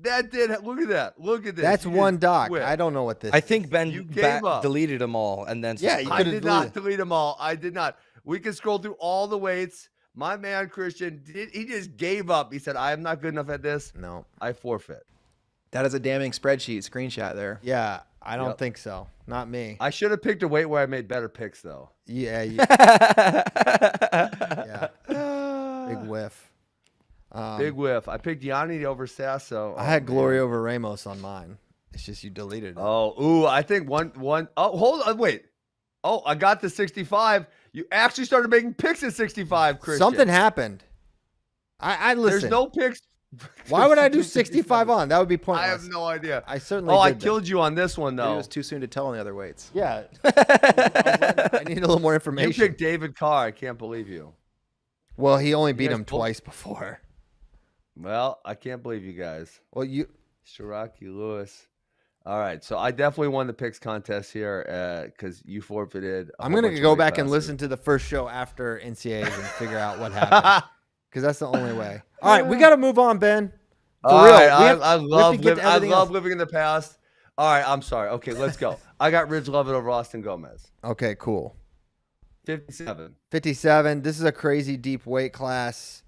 D: That did. Look at that. Look at this.
A: That's
D: You
A: one
D: didn't
A: doc.
D: quit.
A: I don't know what this
B: I
A: is.
B: think Ben
D: You gave up.
B: deleted them all and then
A: Yeah, you
D: I
A: could've
D: did
A: deleted
D: not
A: it.
D: delete them all. I did not. We can scroll through all the weights. My man Christian he just gave up. He said, "I am not good enough at this.
A: No.
D: I forfeit."
C: That is a damning spreadsheet screenshot there.
A: Yeah, I don't
D: Yep.
A: think so. Not me.
D: I should have picked a weight where I made better picks, though.
A: Yeah. Yeah. Big whiff.
D: Big whiff. I picked Yanni over Sasso.
A: I had Glory over Ramos on mine. It's just you deleted it.
D: Oh, ooh, I think one. Oh, hold on, wait. Oh, I got the 65. You actually started making picks at 65, Christian.
A: Something happened. I listen.
D: There's no picks.
A: Why would I do 65 on? That would be pointless.
D: I have no idea.
A: I certainly
D: Oh, I
A: did that.
D: killed you on this one,
C: Maybe it
D: though.
C: was too soon to tell on the other weights.
A: Yeah. I need a little more
D: You
A: information.
D: picked David Carr. I can't believe you.
A: Well, he only beat
D: guys
A: him
D: both-
A: twice before.
D: Well, I can't believe you guys.
A: Well, you
D: Shiraki Lewis. All right, so I definitely won the picks contest here because you forfeited.
A: I'm going to go back and listen to the first show after NCAAs and figure out what happened. Because that's the only way. All right, we got to move on, Ben. For
D: All
A: real.
D: right,
A: We have-
D: I
A: we have
D: love
A: to get to everything else.
D: living in the past. All right, I'm sorry. Okay, let's go. I got Ridge Lovett over Austin Gomez.
A: Okay, cool.
D: 57.
A: 57. This is a crazy deep weight class.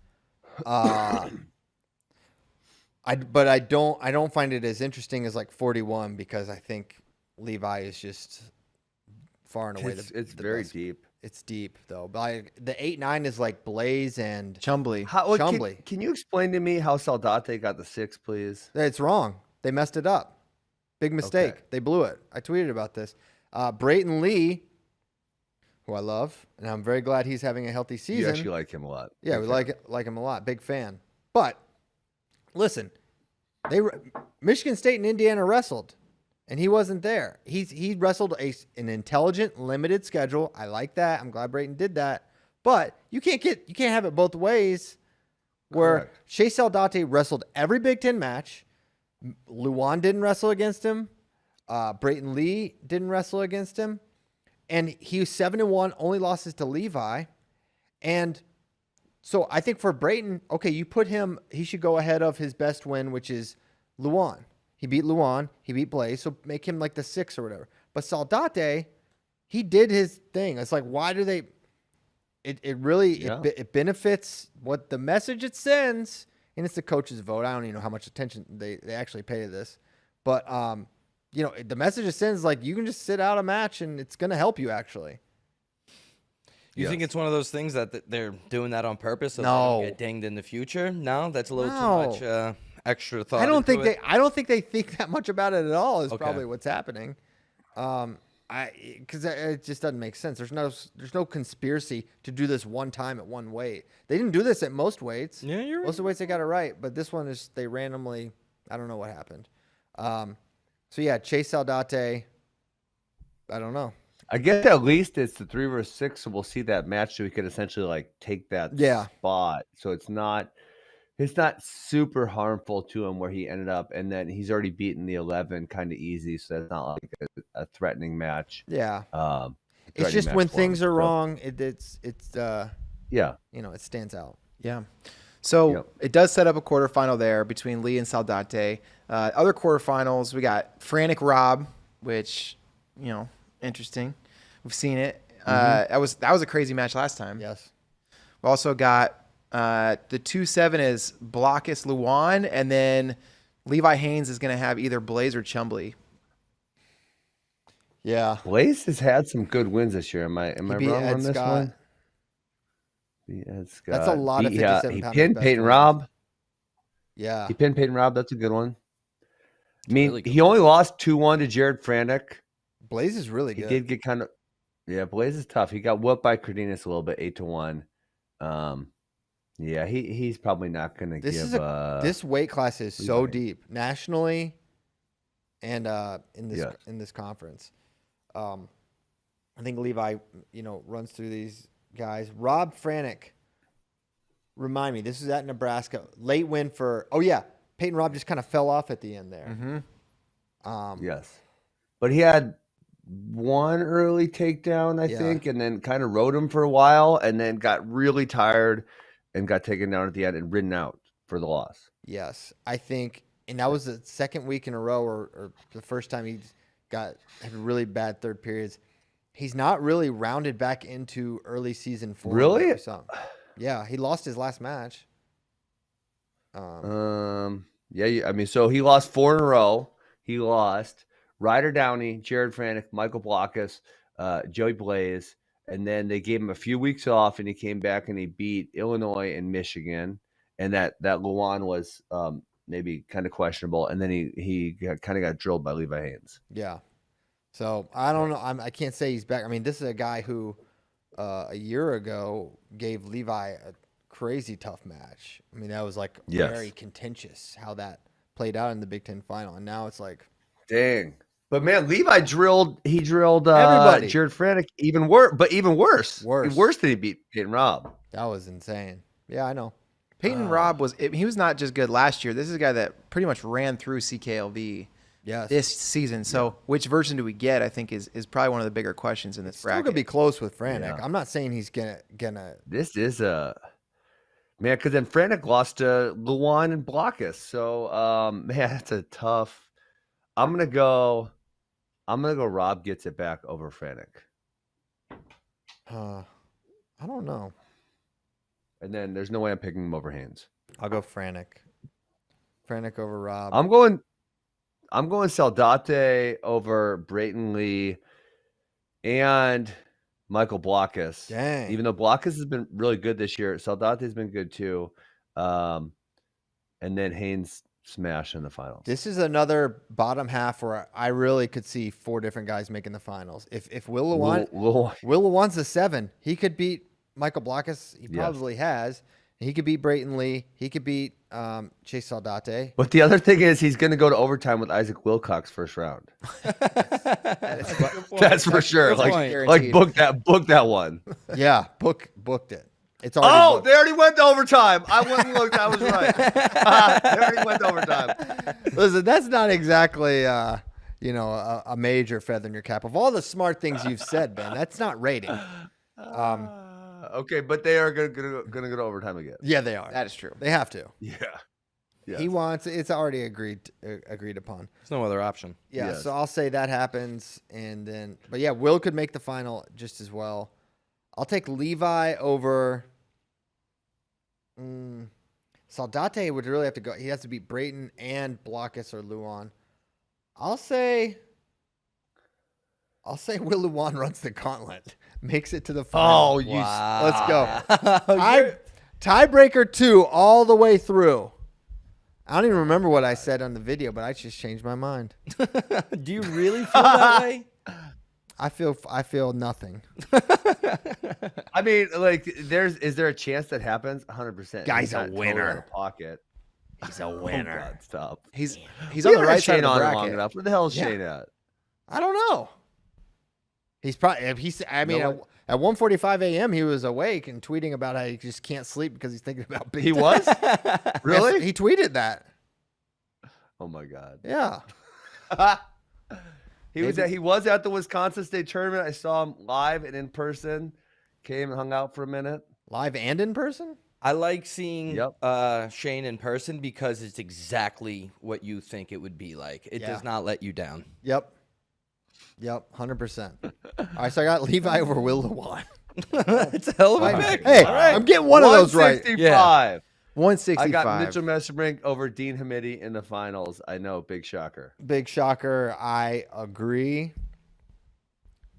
A: But I don't find it as interesting as like 41 because I think Levi is just far and away
D: It's
A: the
D: very
A: best.
D: deep.
A: It's deep though. But the 8-9 is like Blaze and
C: Chumbly.
A: Chumbley.
D: Can you explain to me how Saldate got the 6, please?
A: It's wrong. They messed it up. Big mistake.
D: Okay.
A: They blew it. I tweeted about this. Brayton Lee, who I love, and I'm very glad he's having a healthy
D: You
A: season.
D: actually like him a lot.
A: Yeah, we
D: Okay.
A: like him a lot. Big fan. But listen, Michigan State and Indiana wrestled, and he wasn't there. He wrestled an intelligent, limited schedule. I like that. I'm glad Brayton did that. But you can't have it both ways. Where
D: Correct.
A: Shea Saldate wrestled every Big Ten match. Luan didn't wrestle against him. Brayton Lee didn't wrestle against him. And he was 7-1, only losses to Levi. And so I think for Brayton, okay, you put him, he should go ahead of his best win, which is Luan. He beat Luan, he beat Blaze, so make him like the 6 or whatever. But Saldate, he did his thing. It's like, why do they, it really,
D: Yeah.
A: it benefits what the message it sends, and it's the coach's vote. I don't even know how much attention they actually pay to this. But, you know, the message it sends is like, you can just sit out a match and it's going to help you actually.
B: You think it's one of those things that they're doing that on purpose so they
A: No.
B: don't get dinged in the future? No, that's a little
A: No.
B: too much extra thought.
A: I don't think
B: into it.
A: I don't think they think that much about it at all. Is
B: Okay.
A: probably what's happening. Because it just doesn't make sense. There's no conspiracy to do this one time at one weight. They didn't do this at most weights.
B: Yeah, you're
A: Most of the weights they got it right, but this one is they randomly. I don't know what happened. So yeah, Chase Saldate. I don't know.
D: I guess at least it's the 3 versus 6, so we'll see that match so we could essentially like take that spot. So it's not super harmful to him where he ended up, and then he's already beaten the 11 kind of easy, so that's not like a threatening match.
A: Yeah, it's
D: threatening
A: just
D: match
A: when
D: for him.
A: things are
D: So,
A: wrong, it's
D: yeah.
A: you know, it stands out.
C: Yeah. So it does set up a quarterfinal there between Lee and Saldate. Other quarterfinals, we got Frantic Rob, which, interesting. We've seen it. That was a crazy match last time.
A: Yes.
C: We also got the 2-7 is Blockus Luan, and then Levi Haynes is going to have either Blaze or Chumbly.
A: Yeah.
D: Blaze has had some good wins this year. Am I
A: beat
D: wrong
A: Ed
D: on this
A: Scott.
D: one? Ed Scott.
A: That's a lot of 57
D: He
A: pounders
D: pinned
A: best
D: Peyton
A: wins.
D: Robb.
A: Yeah.
D: He pinned Peyton Robb. That's a good one. I mean,
B: really good
D: he only lost 2-1 to Jared Frantic.
A: Blaze is really
D: He
A: good.
D: did get kind of, Blaze is tough. He got whooped by Cardenas a little bit, 8-1. He's probably not going to give.
A: This weight class is so
D: Levi.
A: deep nationally, and in this conference. I think Levi, runs through these guys. Rob Frantic. Remind me, this is at Nebraska. Late win for. Oh yeah, Peyton Robb just kind of fell off at the end there.
D: Yes, but he had one early takedown, I think, and then kind of rode him for a while, and then got really tired and got taken down at the end and ridden out for the loss.
A: Yes, I think, and that was the second week in a row, or the first time he had really bad third periods. He's not really rounded back into early season form.
D: Really?
A: Yeah, he lost his last match.
D: I mean, so he lost 4 in a row. He lost Ryder Downey, Jared Frantic, Michael Blockus, Joey Blaze, and then they gave him a few weeks off, and he came back and he beat Illinois and Michigan, and that Luan was maybe kind of questionable, and then he kind of got drilled by Levi Haynes.
A: Yeah, so I don't know. I can't say he's back. I mean, this is a guy who a year ago gave Levi a crazy tough match. I mean, that was like very contentious how that played out in the Big Ten final, and now it's like,
D: dang. But man, Levi drilled
A: everybody.
D: Jared Frantic even worse, but even worse than he beat Peyton Robb.
A: That was insane. Yeah, I know.
C: Peyton Robb he was not just good last year. This is a guy that pretty much ran through CKLV this season. So which version do we get? I think is probably one of the bigger questions in this bracket.
A: Still gonna be close with Frantic. Yeah. I'm not saying he's gonna.
D: This is a man, because then Frantic lost to Luan and Blockus. So man, that's a tough. I'm gonna go. Rob gets it back over Frantic.
A: I don't know.
D: And then there's no way I'm picking him over Haynes.
A: I'll go Frantic. Frantic over Rob.
D: I'm going Saldate over Brayton Lee and Michael Blockus.
A: Dang.
D: Even though Blockus has been really good this year, Saldate's been good too. And then Haynes smash in the finals.
A: This is another bottom half where I really could see 4 different guys making the finals. If Will Lewan's the 7, he could beat Michael Blockus. He probably has. He could beat Brayton Lee. He could beat Chase Saldate.
D: But the other thing is he's going to go to overtime with Isaac Wilcox first round. That's for sure. Like book that one.
A: Yeah, booked it. It's
D: already booked. They already went to overtime. I went and looked. I was right. They already went to overtime.
A: Listen, that's not exactly a major feather in your cap. Of all the smart things you've said, Ben, that's not rating.
D: Okay, but they are going to go to overtime again.
A: Yeah, they are.
C: That is true.
A: They have to.
D: Yeah. Yes.
A: He wants. It's already agreed upon.
B: There's no other option.
A: Yeah. Yes. So I'll say that happens, and then, but yeah, Will could make the final just as well. I'll take Levi over. Saldate would really have to go. He has to beat Brayton and Blockus or Luan. I'll say Will Luan runs the gauntlet, makes it to the final.
D: Oh, wow.
A: Let's go. Tiebreaker 2 all the way through. I don't even remember what I said on the video, but I just changed my mind.
B: Do you really feel that way?
A: I feel nothing.
D: I mean, like, is there a chance that happens? 100%.
A: Guy's a winner.
D: Out of pocket.
A: He's a winner.
D: Oh God, stop.
C: He's on the right side of the bracket.
D: Long enough. Where the hell is Shane at?
A: I don't know. He's probably at 1:45 a.m. he was awake and tweeting about how he just can't sleep because he's thinking about Big Ten.
D: He was? Really?
A: Yes, he tweeted that.
D: Oh my God.
A: Yeah.
D: He was at the Wisconsin State tournament. I saw him live and in person. Came and hung out for a minute.
A: Live and in person?
B: I like seeing
D: Yep.
B: Shane in person because it's exactly what you think it would be like. It
A: Yeah.
B: does not let you down.
A: Yep. 100%. All right, so I got Levi over Will Lewan.
B: It's a hell of a
A: Fine.
B: pick.
A: Hey,
B: All right.
A: I'm getting one of those right.
D: 165.
C: 165.
D: I got Mitchell Messerbrink over Dean Hamidi in the finals. I know, big shocker.
A: Big shocker. I agree.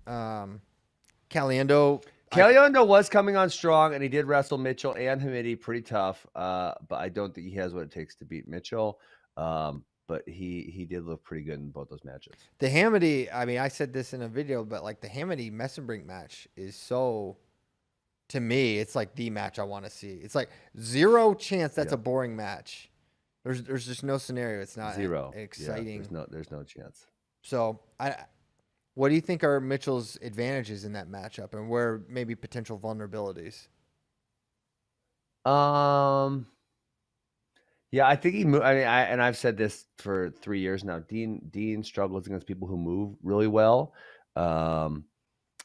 A: Caliendo.
D: Caliendo was coming on strong, and he did wrestle Mitchell and Hamidi pretty tough. But I don't think he has what it takes to beat Mitchell. But he did look pretty good in both those matches.
A: The Hamidi, I mean, I said this in a video, but like the Hamidi Messenbrink match is so, to me, it's like the match I want to see. It's like zero chance that's a boring match. There's just no scenario. It's not
D: Zero.
A: exciting.
D: Yeah, there's no chance.
A: So what do you think are Mitchell's advantages in that matchup, and where maybe potential vulnerabilities?
D: Yeah, I think he moved. I mean, I've said this for 3 years now. Dean struggles against people who move really well, and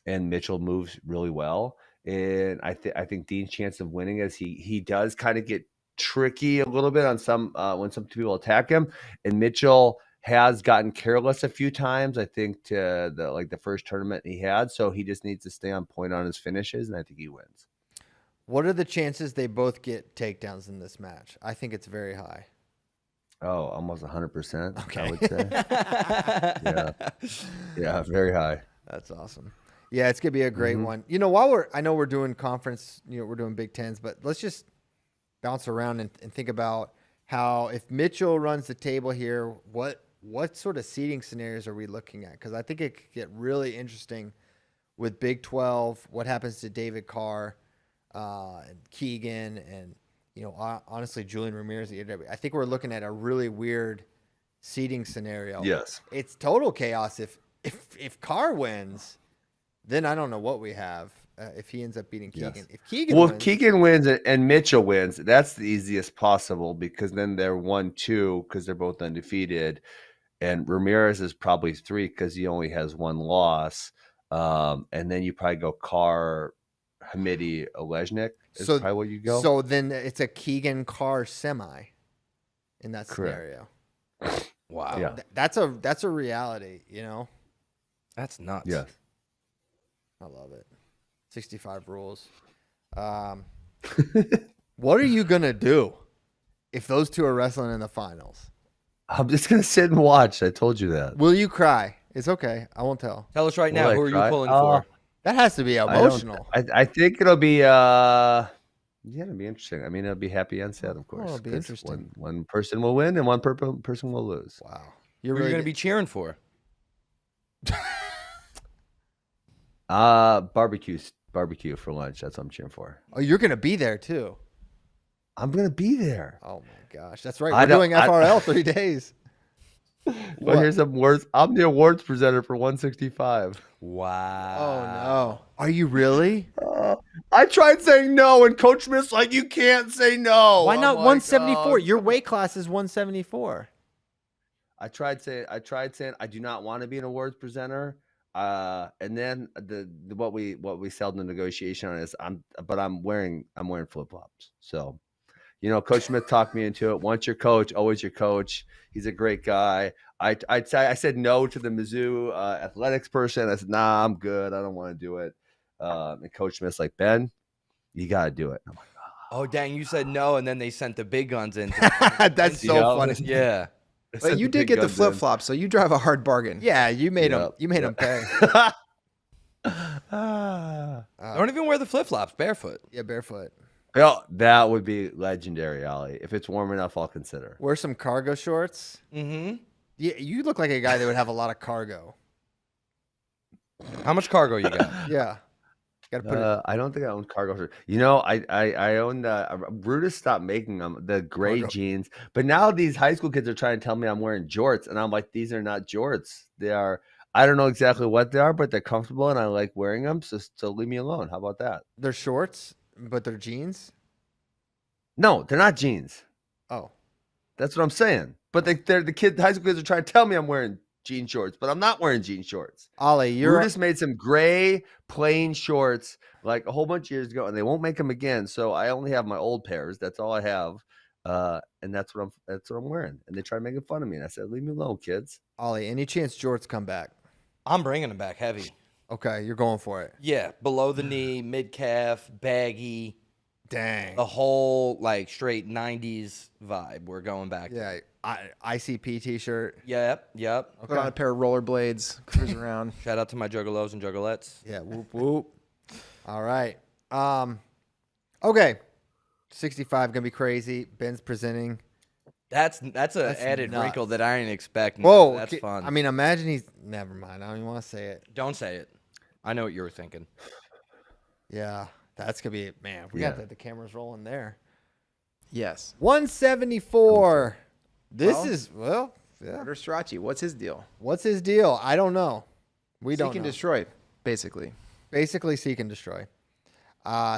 D: Mitchell moves really well. And I think Dean's chance of winning is he does kind of get tricky a little bit on some when some people attack him, and Mitchell has gotten careless a few times. I think to the first tournament he had, so he just needs to stay on point on his finishes, and I think he wins.
A: What are the chances they both get takedowns in this match? I think it's very high.
D: Oh, almost 100%.
A: Okay.
D: I would say. Yeah, very high.
A: That's awesome. Yeah, it's gonna be a great one. You know, while I know we're doing conference, we're doing Big Tens, but let's just bounce around and think about how if Mitchell runs the table here, what sort of seeding scenarios are we looking at? Because I think it could get really interesting with Big 12. What happens to David Carr? And Keegan and, honestly, Julian Ramirez. I think we're looking at a really weird seeding scenario.
D: Yes.
A: It's total chaos. If Carr wins, then I don't know what we have if he ends up beating Keegan.
D: Yes.
A: If Keegan
D: Well,
A: wins,
D: if Keegan wins and Mitchell wins, that's the easiest possible because then they're 1-2 because they're both undefeated. And Ramirez is probably 3 because he only has 1 loss. And then you probably go Carr, Hamidi, Olejnik is probably where you go.
A: So then it's a Keegan Carr semi in that
D: Correct.
A: scenario.
B: Wow.
D: Yeah.
A: That's a reality,
B: That's nuts.
D: Yes.
A: I love it. 65 rules. What are you gonna do if those two are wrestling in the finals?
D: I'm just gonna sit and watch. I told you that.
A: Will you cry? It's okay. I won't tell.
B: Tell us right
D: Will
B: now,
D: I
B: who are
D: cry?
B: you pulling for?
A: That has to be emotional.
D: I think it'll be yeah, it'll be interesting. I mean, it'll be happy and sad, of course.
A: it'll be
D: 'cause
A: interesting.
D: One person will win and one person will lose.
A: Wow.
B: Who are you going to be cheering for?
D: Barbecue for lunch. That's what I'm cheering for.
A: Oh, you're gonna be there too.
D: I'm gonna be there.
A: Oh my gosh, that's right.
D: I
A: We're
D: don't-
A: doing FRL 3 days.
D: Well, here's some words. I'm the awards presenter for 165.
B: Wow.
A: Oh no. Are you really?
D: I tried saying no, and Coach Smith's like, "You can't say no."
A: Why
D: I'm
A: not
D: like,
A: 174?
D: "Oh."
A: Your weight class is 174.
D: I tried saying I do not want to be an awards presenter. And then what we settled in the negotiation on is I'm wearing flip flops. So, Coach Smith talked me into it. Once your coach, always your coach. He's a great guy. I said no to the Mizzou athletics person. I said, nah, I'm good. I don't want to do it. And Coach Smith's like, Ben, you got to do it. I'm like,
B: Oh, dang, you said no, and then they sent the big guns in.
A: That's so funny.
B: Yeah.
C: But you did get the flip flop, so you drive a hard bargain.
A: Yeah, you made him. You made him pay.
B: Don't even wear the flip-flops, barefoot.
A: Yeah, barefoot.
D: Yeah, that would be legendary, Ollie. If it's warm enough, I'll consider.
A: Wear some cargo shorts.
B: Mm-hmm.
A: Yeah, you look like a guy that would have a lot of cargo.
B: How much cargo you got?
A: Yeah. Got to put it.
D: I don't think I own cargo shorts. I own Brutus stopped making them, the gray
A: Cargo.
D: jeans. But now these high school kids are trying to tell me I'm wearing jorts, and I'm like, these are not jorts. They are. I don't know exactly what they are, but they're comfortable, and I like wearing them. So leave me alone. How about that?
A: They're shorts, but they're jeans.
D: No, they're not jeans.
A: Oh.
D: That's what I'm saying. But they're the high school kids are trying to tell me I'm wearing jean shorts, but I'm not wearing jean shorts.
A: Ollie, you're
D: Brutus made some gray plain shorts like a whole bunch of years ago, and they won't make them again. So I only have my old pairs. That's all I have, and that's what I'm wearing. And they try making fun of me, and I said, "Leave me alone, kids."
A: Ollie. Any chance jorts come back?
B: I'm bringing them back heavy.
A: Okay, you're going for it.
B: Yeah, below the knee, mid calf, baggy,
A: Dang.
B: the whole like straight '90s vibe. We're going back.
A: Yeah, ICP T-shirt.
B: Yep.
C: Put on a pair of rollerblades, cruise around.
B: Shout out to my juggalos and juggalettes.
A: Yeah, whoop whoop. All right. Okay. 65 gonna be crazy. Ben's presenting.
B: That's an added
A: nuts.
B: wrinkle that I didn't expect.
A: Whoa,
B: That's fun.
A: I mean, imagine he's. Never mind. I don't even want to say it.
B: Don't say it. I know what you were thinking.
A: Yeah, that's gonna be man. We got the cameras rolling there.
C: Yes.
A: 174. This
C: Well,
A: is yeah.
C: Carter Strachey, what's his deal?
A: What's his deal? I don't know. We don't
C: Seek and
A: know.
C: destroy, basically.
A: Basically, seek and destroy.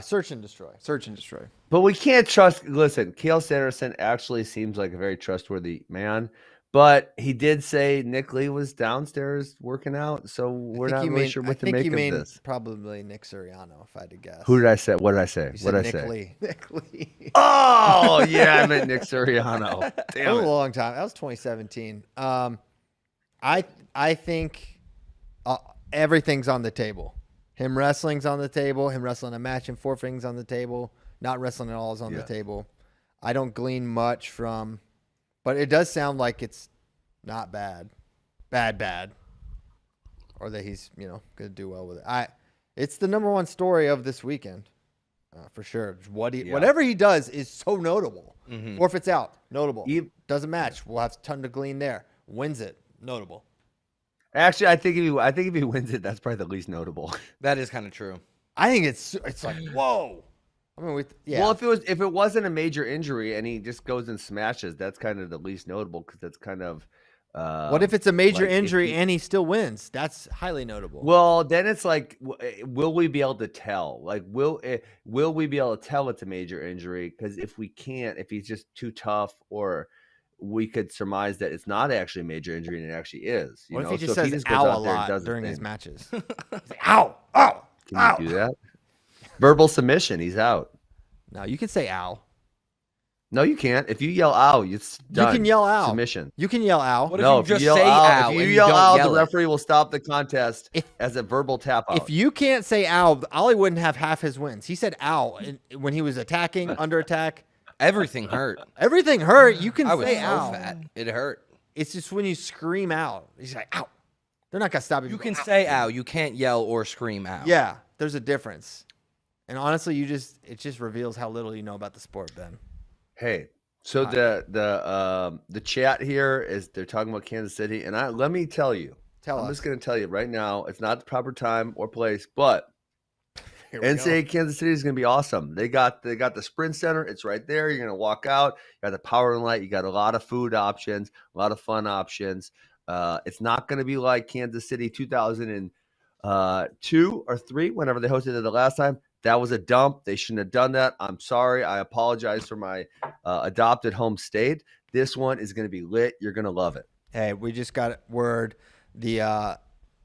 A: Search and destroy.
C: Search and destroy.
D: But we can't trust. Listen, Cael Sanderson actually seems like a very trustworthy man. But he did say Nick Lee was downstairs working out, so we're not really sure what to make of this.
A: Probably Nick Suriano, if I had to guess.
D: Who did I say? What did I say?
A: You
D: What did I
A: said
D: say?
A: Nick Lee.
C: Nick Lee.
D: Oh, yeah, I meant Nick Suriano.
A: That
D: Damn
A: was a
D: it.
A: long time. That was 2017. I think everything's on the table. Him wrestling's on the table. Him wrestling a match and forfeiting's on the table. Not wrestling at all is on the table. I don't glean much from, but it does sound like it's not bad, or that he's going to do well with it. It's the number one story of this weekend, for sure. Whatever he does is so notable.
B: Mm-hmm.
A: Forfeits out, notable. Doesn't match. We'll have a ton to glean there. Wins it, notable.
D: Actually, I think if he wins it, that's probably the least notable.
B: That is kind of true.
A: I think it's like whoa. I mean,
D: Well, if it wasn't a major injury and he just goes and smashes, that's kind of the least notable because that's kind of.
A: What if it's a major
D: like
A: injury and he still wins? That's highly notable.
D: Well, then it's like, will we be able to tell? Like, will we be able to tell it's a major injury? Because if we can't, if he's just too tough, or we could surmise that it's not actually a major injury and it actually is.
A: What if he
D: So
A: just says
D: goes
A: "ow"
D: out
A: a
D: there and
A: lot
D: does
A: during
D: his
A: his
D: thing.
A: matches? Ow, ow,
D: Can
A: ow.
D: you do that? Verbal submission. He's out.
A: No, you can say "ow."
D: No, you can't. If you yell "ow," it's done.
A: You can yell "ow."
D: Submission.
A: You can yell "ow."
B: What if
D: No,
B: you just
D: yell
B: say
D: "ow,"
B: "ow"
D: if you
B: and
D: yell
B: don't
D: "ow,"
B: yell
D: the
B: it?
D: referee will stop the contest as a verbal tap out.
A: If you can't say "ow," Ollie wouldn't have half his wins. He said "ow" when he was attacking, under attack.
B: Everything hurt.
A: Everything hurt. You can
B: I was
A: say
B: so
A: "ow."
B: fat. It hurt.
A: It's just when you scream out. He's like "ow." They're not gonna stop you.
B: You can say "ow." You can't yell or scream "ow."
A: Yeah, there's a difference. And honestly, it just reveals how little you know about the sport, Ben.
D: Hey, so the chat here is they're talking about Kansas City, and let me tell you, I'm just going to tell you right now, it's not the proper time or place, but NCAA Kansas City is going to be awesome. They got the Sprint Center, it's right there. You're going to walk out, you got the power and light, you got a lot of food options, a lot of fun options. It's not going to be like Kansas City 2002 or 3, whenever they hosted it the last time. That was a dump. They shouldn't have done that. I'm sorry. I apologize for my adopted home state. This one is going to be lit. You're going to love it.
A: Hey, we just got word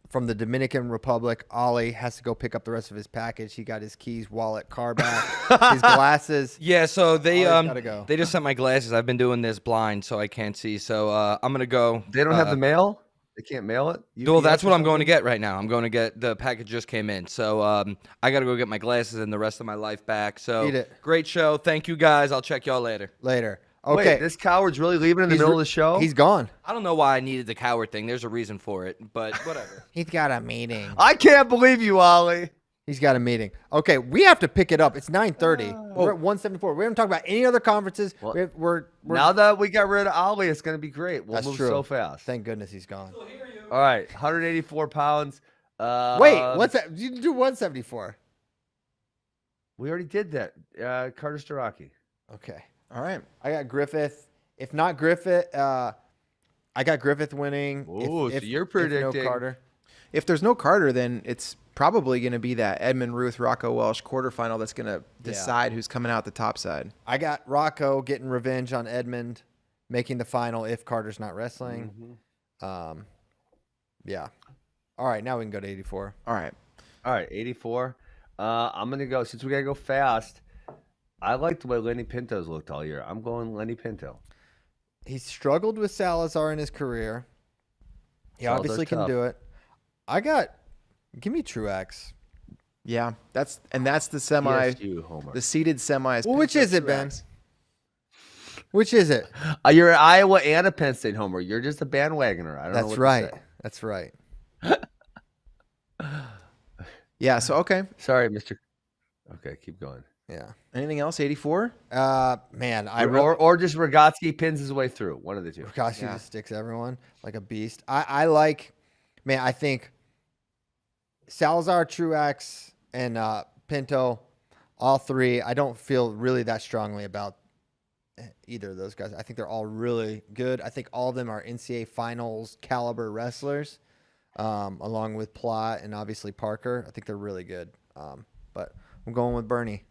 A: from the Dominican Republic. Ollie has to go pick up the rest of his package. He got his keys, wallet, car back, his glasses.
B: Yeah, so they
A: gotta go.
B: they just sent my glasses. I've been doing this blind, so I can't see. So I'm gonna go.
D: They don't have the mail? They can't mail it?
B: Well, that's what I'm going to get right now. I'm going to get the package just came in. So I got to go get my glasses and the rest of my life back. So
A: Eat it.
B: Great show. Thank you, guys. I'll check y'all later.
A: Okay.
D: Wait, this coward's really leaving in the middle of the show?
A: He's gone.
B: I don't know why I needed the coward thing. There's a reason for it, but whatever.
A: He's got a meeting.
D: I can't believe you, Ollie.
A: He's got a meeting. Okay, we have to pick it up. It's 9:30. We're at 174. We haven't talked about any other conferences.
D: Well,
A: we're
D: now that we got rid of Ollie, it's going to be great. We'll
A: That's
D: move
A: true.
D: so fast.
A: Thank goodness he's gone.
D: All right, 184 pounds.
A: Wait, what's that? You do 174.
D: We already did that. Carter Starocki.
A: Okay.
C: All right.
A: I got Griffith. If not Griffith, I got Griffith winning.
D: Ooh, so you're
A: If
D: predicting-
A: no Carter.
C: If there's no Carter, then it's probably going to be that Edmund Ruth, Rocco Welsh quarterfinal that's going to decide who's coming out the top side.
A: I got Rocco getting revenge on Edmund, making the final if Carter's not wrestling. Yeah. All right, now we can go to 84.
C: All right.
D: All right, 84. I'm gonna go since we gotta go fast. I like the way Lenny Pinto's looked all year. I'm going Lenny Pinto.
A: He's struggled with Salazar in his career. He
D: Salazar's
A: obviously can
D: tough.
A: do it. Give me Truex.
C: Yeah, that's the semi,
D: TSU homer.
C: the seeded semis.
A: Well, which
C: Pinto
A: is it, Ben?
C: Truex.
A: Which is it?
D: You're an Iowa and a Penn State homer. You're just a bandwagoner. I don't know
A: That's
D: what
A: right.
D: to say.
A: That's right.
C: Yeah. So okay.
D: Sorry, Mr. Okay, keep going.
A: Yeah.
C: Anything else? 84.
A: Man,
D: Or just Rogotsky pins his way through. One of the two.
A: Rakashi
C: Yeah.
A: just sticks everyone like a beast. I think Salazar, Truex, and Pinto, all three. I don't feel really that strongly about either of those guys. I think they're all really good. I think all of them are NCAA finals caliber wrestlers, along with Plott and obviously Parker. I think they're really good. But I'm going with Bernie.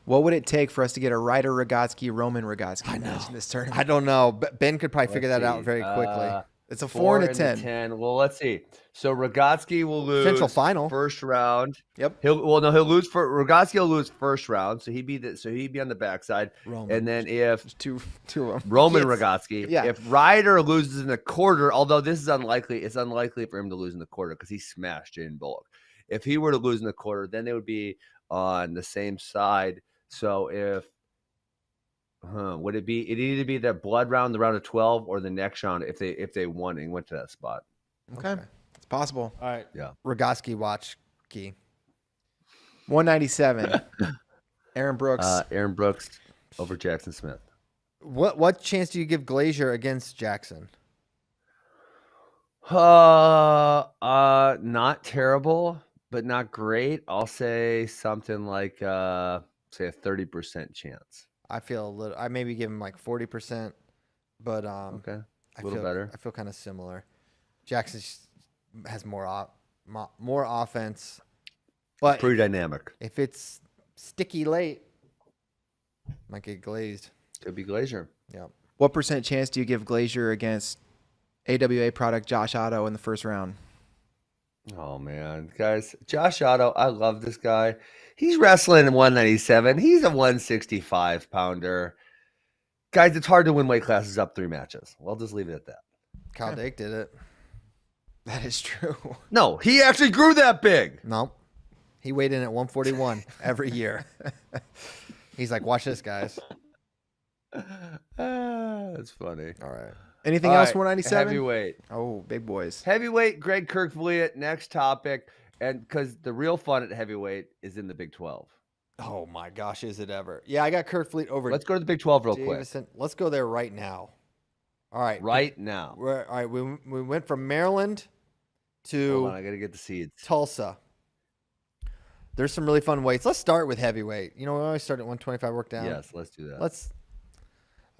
C: What would it take for us to get a Ryder Rogotsky, Roman Rogotsky match in this tournament?
A: I don't know. But Ben could probably figure that
D: Let's
A: out
D: see.
A: very quickly.
C: It's a 4 and a 10.
D: 10. Well, let's see. So Rogotsky will lose
A: Potential final.
D: first round.
C: Yep.
D: He'll lose for Rogotsky will lose first round, so he'd be on the backside.
A: Roman.
D: And then if
C: There's two of them.
D: Roman
C: Yes.
D: Rogotsky,
C: Yeah.
D: if Ryder loses in the quarter, although this is unlikely, it's unlikely for him to lose in the quarter because he smashed Jaden Bullock. If he were to lose in the quarter, then they would be on the same side. So if would it be? It either be the blood round, the round of 12, or the next round if they won and went to that spot.
C: Okay. It's possible.
A: All right.
D: Yeah.
A: Rogotsky watch key.
C: 197. Aaron Brooks.
D: Aaron Brooks over Jackson Smith.
A: What chance do you give Glazier against Jackson?
D: Not terrible, but not great. I'll say something like say a 30% chance.
A: I feel a little. I maybe give him like 40%, but
D: Okay.
A: I
D: little
A: feel
D: better.
A: I feel kind of similar. Jackson has more offense, but
D: Pretty dynamic.
A: if it's sticky late, might get glazed.
D: Could be Glazier.
A: Yeah.
C: What percent chance do you give Glazier against AWA product Josh Otto in the first round?
D: Oh man, guys, Josh Otto, I love this guy. He's wrestling 197. He's a 165 pounder. Guys, it's hard to win weight classes up 3 matches. Well, I'll just leave it at that.
A: Kyle Dake did it.
C: That is true.
D: No, he actually grew that big.
A: Nope. He weighed in at 141 every year. He's like, watch this, guys.
D: That's funny.
A: All right.
C: Anything
D: All
C: else?
D: right,
C: 197.
D: Heavyweight.
C: Oh, big boys.
D: Heavyweight, Greg Kirkvliet, next topic. And because the real fun at heavyweight is in the Big 12.
A: Oh my gosh, is it ever? Yeah, I got Kurt Fleet over.
D: Let's go to the Big 12 real quick.
A: Davison. Let's go there right now. All right.
D: Right now.
A: All right. We went from Maryland to
D: Hold on, I got to get the seeds.
A: Tulsa. There's some really fun weights. Let's start with heavyweight. You know, we always start at 125, work down.
D: Yes, let's do that.
A: Let's.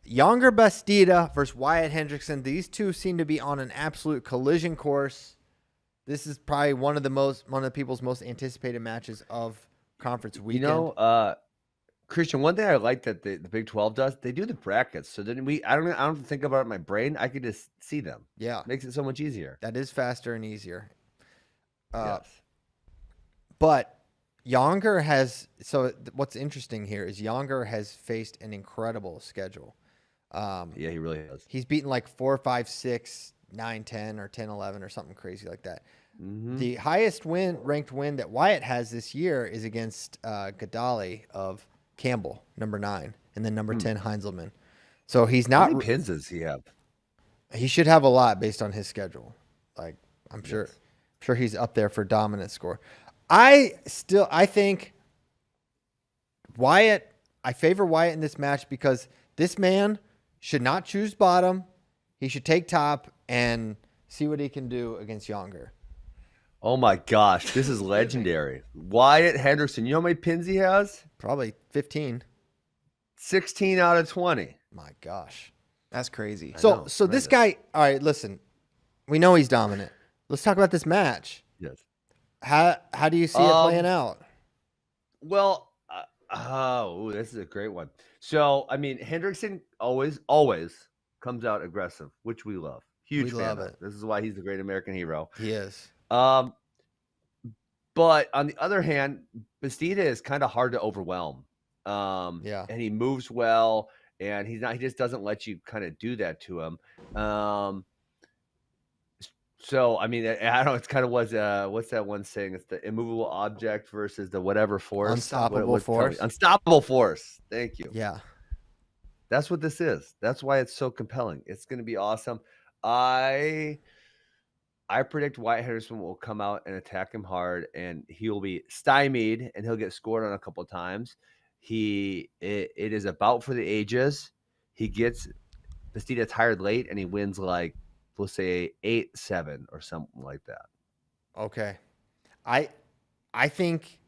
A: Younger Bastida versus Wyatt Hendrickson. These two seem to be on an absolute collision course. This is probably one of the people's most anticipated matches of conference weekend.
D: You know, Christian, one thing I like that the Big 12 does, they do the brackets. So then I don't have to think about it in my brain. I could just see them.
A: Yeah,
D: Makes it so much easier.
A: that is faster and easier.
D: Yes.
A: But Younger has, what's interesting here is Younger has faced an incredible schedule.
D: Yeah, he really has.
A: He's beaten like 4, 5, 6, 9, 10, or 10, 11, or something crazy like that.
D: Mm-hmm.
A: The highest ranked win that Wyatt has this year is against Gadali of Campbell, number 9, and then number 10, Heinzelman. So he's
D: How
A: not.
D: many pins does he have?
A: He should have a lot based on his schedule. Like I'm sure he's up there for dominant score. I think Wyatt. I favor Wyatt in this match because this man should not choose bottom. He should take top and see what he can do against Younger.
D: Oh my gosh, this is legendary. Wyatt Henderson, you know how many pins he has?
A: Probably 15.
D: 16 out of 20.
A: My gosh.
C: That's crazy.
A: So this guy, all right, listen. We know he's dominant. Let's talk about this match.
D: Yes.
A: How do you see it playing out?
D: Well, this is a great one. So, I mean, Hendrickson always comes out aggressive, which we love. Huge
A: We
D: fan
A: love
D: of.
A: it.
D: This is why he's the great American hero.
A: He is.
D: But on the other hand, Bastida is kind of hard to overwhelm.
A: Yeah.
D: And he moves well, and he just doesn't let you kind of do that to him. So I mean, I don't know. It's kind of what's that one saying? It's the immovable object versus the whatever force.
A: Unstoppable force.
D: Unstoppable force. Thank you.
A: Yeah.
D: That's what this is. That's why it's so compelling. It's going to be awesome. I predict Wyatt Henderson will come out and attack him hard, and he will be stymied, and he'll get scored on a couple of times. It is a bout for the ages. He gets Bastida tired late, and he wins like, we'll say 8-7 or something like that.
A: Okay. I think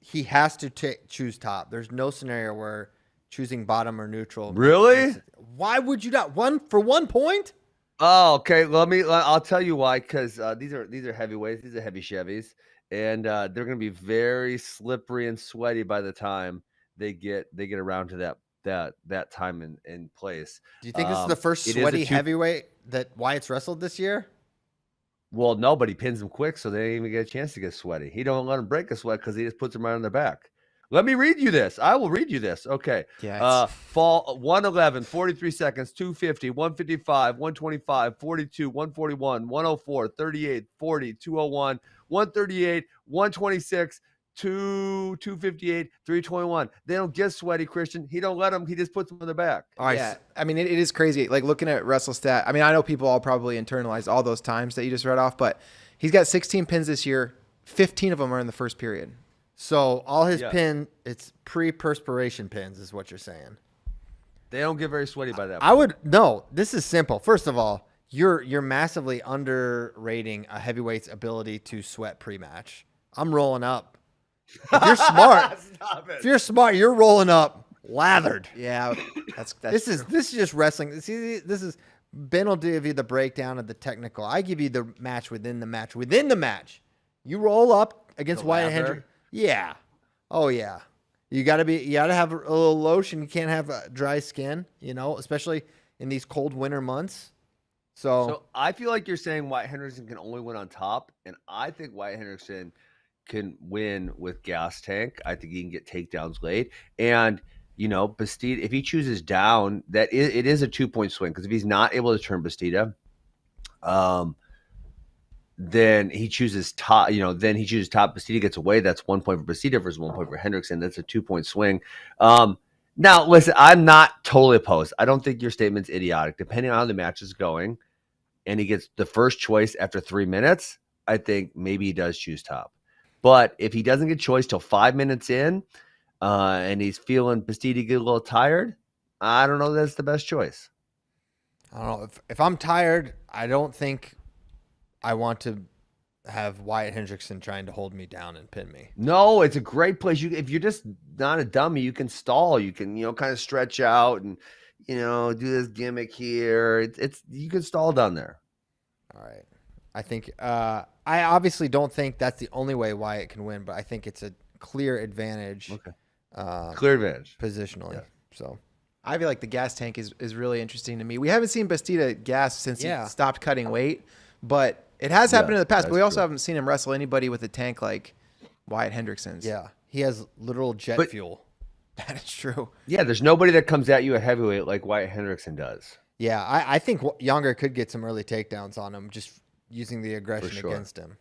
A: he has to choose top. There's no scenario where choosing bottom or neutral.
D: Really?
A: Why would you not? For 1 point?
D: Oh, okay. I'll tell you why. Because these are heavyweights. These are heavy Chevys, and they're going to be very slippery and sweaty by the time they get around to that time in place.
A: Do you think this is the first sweaty heavyweight that Wyatt's wrestled this year?
D: Well, no, but he pins them quick, so they don't even get a chance to get sweaty. He don't let them break a sweat because he just puts them right on their back. Let me read you this. I will read you this. Okay.
C: Yeah.
D: Fall 111, 43 seconds, 250, 155, 125, 42, 141, 104, 38, 40, 201, 138, 126, 258, 321. They don't get sweaty, Christian. He don't let them. He just puts them on their back.
A: All right.
C: Yeah. I mean, it is crazy. Like looking at WrestleStat. I mean, I know people all probably internalize all those times that you just read off, but he's got 16 pins this year. 15 of them are in the first period.
A: So all his pin, it's pre-perspiration pins is what you're saying.
D: They don't get very sweaty by that point.
A: No, this is simple. First of all, you're massively underrating a heavyweight's ability to sweat pre-match. I'm rolling up. If you're smart, you're rolling up lathered.
C: Yeah, that's
A: this is just wrestling. See, this is Ben will give you the breakdown of the technical. I give you the match within the match. Within the match, you roll up against Wyatt Hendricks. Yeah. Oh yeah. You gotta have a little lotion. You can't have dry skin, especially in these cold winter months. So
D: I feel like you're saying Wyatt Henderson can only win on top, and I think Wyatt Henderson can win with gas tank. I think he can get takedowns late, and Bastida, if he chooses down, it is a 2-point swing because if he's not able to turn Bastida, then he chooses top. Bastida gets away. That's 1 point for Bastida versus 1 point for Hendrickson. That's a 2-point swing. Now, listen, I'm not totally opposed. I don't think your statement's idiotic. Depending on how the match is going, and he gets the first choice after 3 minutes, I think maybe he does choose top. But if he doesn't get choice till 5 minutes in, and he's feeling Bastida get a little tired, I don't know that's the best choice.
A: I don't know. If I'm tired, I don't think I want to have Wyatt Hendrickson trying to hold me down and pin me.
D: No, it's a great place. If you're just not a dummy, you can stall. You can, kind of stretch out and, do this gimmick here. You can stall down there.
A: All right. I think I obviously don't think that's the only way Wyatt can win, but I think it's a clear advantage.
D: Okay. Clear advantage
A: positionally.
D: Yeah.
A: So
C: I feel like the gas tank is really interesting to me. We haven't seen Bastida gas since he stopped cutting weight, but it has happened in the past. But we also haven't seen him wrestle anybody with a tank like Wyatt Hendrickson's.
A: Yeah, he has literal jet fuel.
C: That is true.
D: Yeah, there's nobody that comes at you at heavyweight like Wyatt Hendrickson does.
A: Yeah, I think Younger could get some early takedowns on him just using the aggression against him.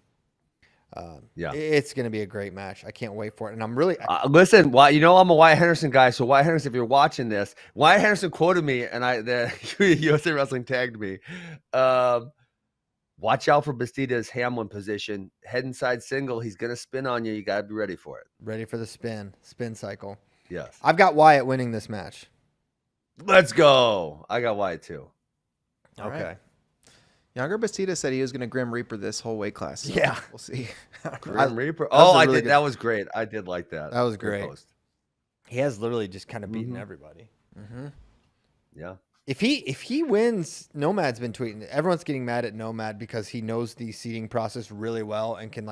A: It's going to be a great match. I can't wait for it. And I'm really
D: listen. I'm a Wyatt Henderson guy. So Wyatt Henderson, if you're watching this, Wyatt Henderson quoted me, and USA Wrestling tagged me. Watch out for Bastida's Hamlin position. Head inside single. He's going to spin on you. You got to be ready for it.
A: Ready for the spin cycle.
D: Yes.
A: I've got Wyatt winning this match.
D: Let's go. I got Wyatt too.
A: Okay.
C: Right. Younger Bastida said he was going to Grim Reaper this whole weight class. So
A: yeah.
C: We'll see.
D: Grim Reaper. Oh, I did.
A: Good.
D: That was great. I did like that.
A: That was great. He has literally just kind of beaten everybody.
C: Mm-hmm.
D: Yeah.
A: If he wins, Nomad's been tweeting. Everyone's getting mad at Nomad because he knows the seeding process really well and can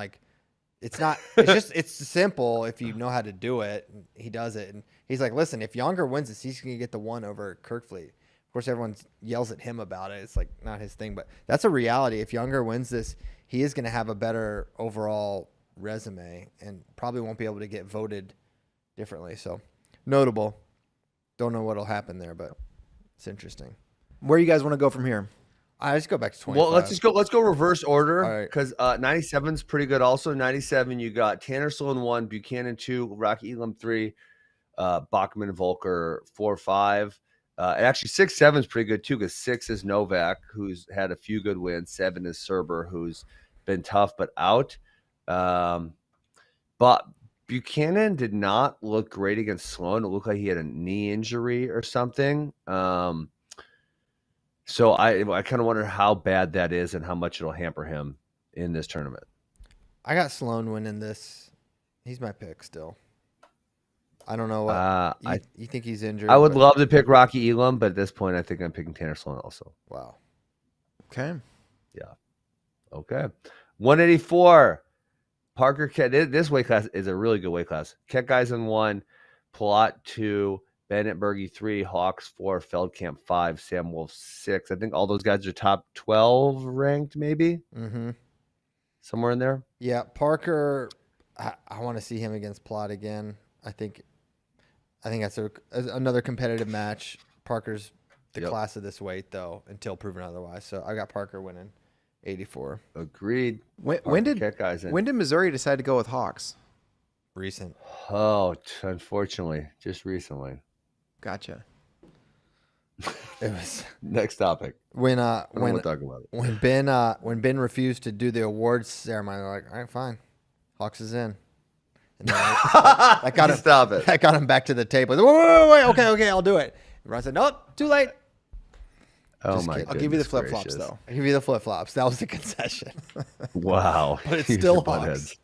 A: it's simple if you know how to do it. He does it. And he's like, listen, if Younger wins this, he's going to get the one over Kirkfleet. Of course, everyone yells at him about it. It's like not his thing, but that's a reality. If Younger wins this, he is going to have a better overall resume and probably won't be able to get voted differently. So notable. Don't know what'll happen there, but it's interesting.
C: Where you guys want to go from here?
A: I just go back to 25.
D: Well, let's go reverse order
A: All right.
D: because 97's pretty good. Also, 97, you got Tanner Sloan 1, Buchanan 2, Rocky Elam 3, Bachman Volker 4, 5. And actually, 6, 7 is pretty good too because 6 is Novak, who's had a few good wins. 7 is Serber, who's been tough but out. But Buchanan did not look great against Sloan. It looked like he had a knee injury or something. So I kind of wonder how bad that is and how much it'll hamper him in this tournament.
A: I got Sloan winning this. He's my pick still. I don't know what you think he's injured.
D: I would love to pick Rocky Elam, but at this point, I think I'm picking Tanner Sloan also.
A: Wow.
C: Okay.
D: Yeah. Okay. 184. Parker Ket. This weight class is a really good weight class. Ketgeisen 1, Plot 2, Bennett Berge 3, Hawks 4, Feldkamp 5, Sam Wolf 6. I think all those guys are top 12 ranked, maybe.
A: Mm-hmm.
D: Somewhere in there.
A: Yeah, Parker. I want to see him against Plot again. I think that's another competitive match. Parker's the class of this weight, though, until proven otherwise. So I got Parker winning 84.
D: Agreed.
C: When did Missouri decide to go with Hawks?
A: Recent.
D: Oh, unfortunately, just recently.
C: Gotcha.
A: It was
D: Next topic.
A: when
D: I don't want to talk about it.
A: when Ben refused to do the awards ceremony. They're like, all right, fine, Hawks is in. And then that got him.
D: Stop it.
A: That got him back to the table. Wait, okay, I'll do it. And Ron said, nope, too late.
D: Oh
A: Just
D: my!
A: kidding.
C: I'll give you the
D: goodness
C: flip-flops,
D: gracious.
C: though.
A: I'll give you the flip flops. That was the concession.
D: Wow,
A: But it's
D: You
A: still
D: buttheads.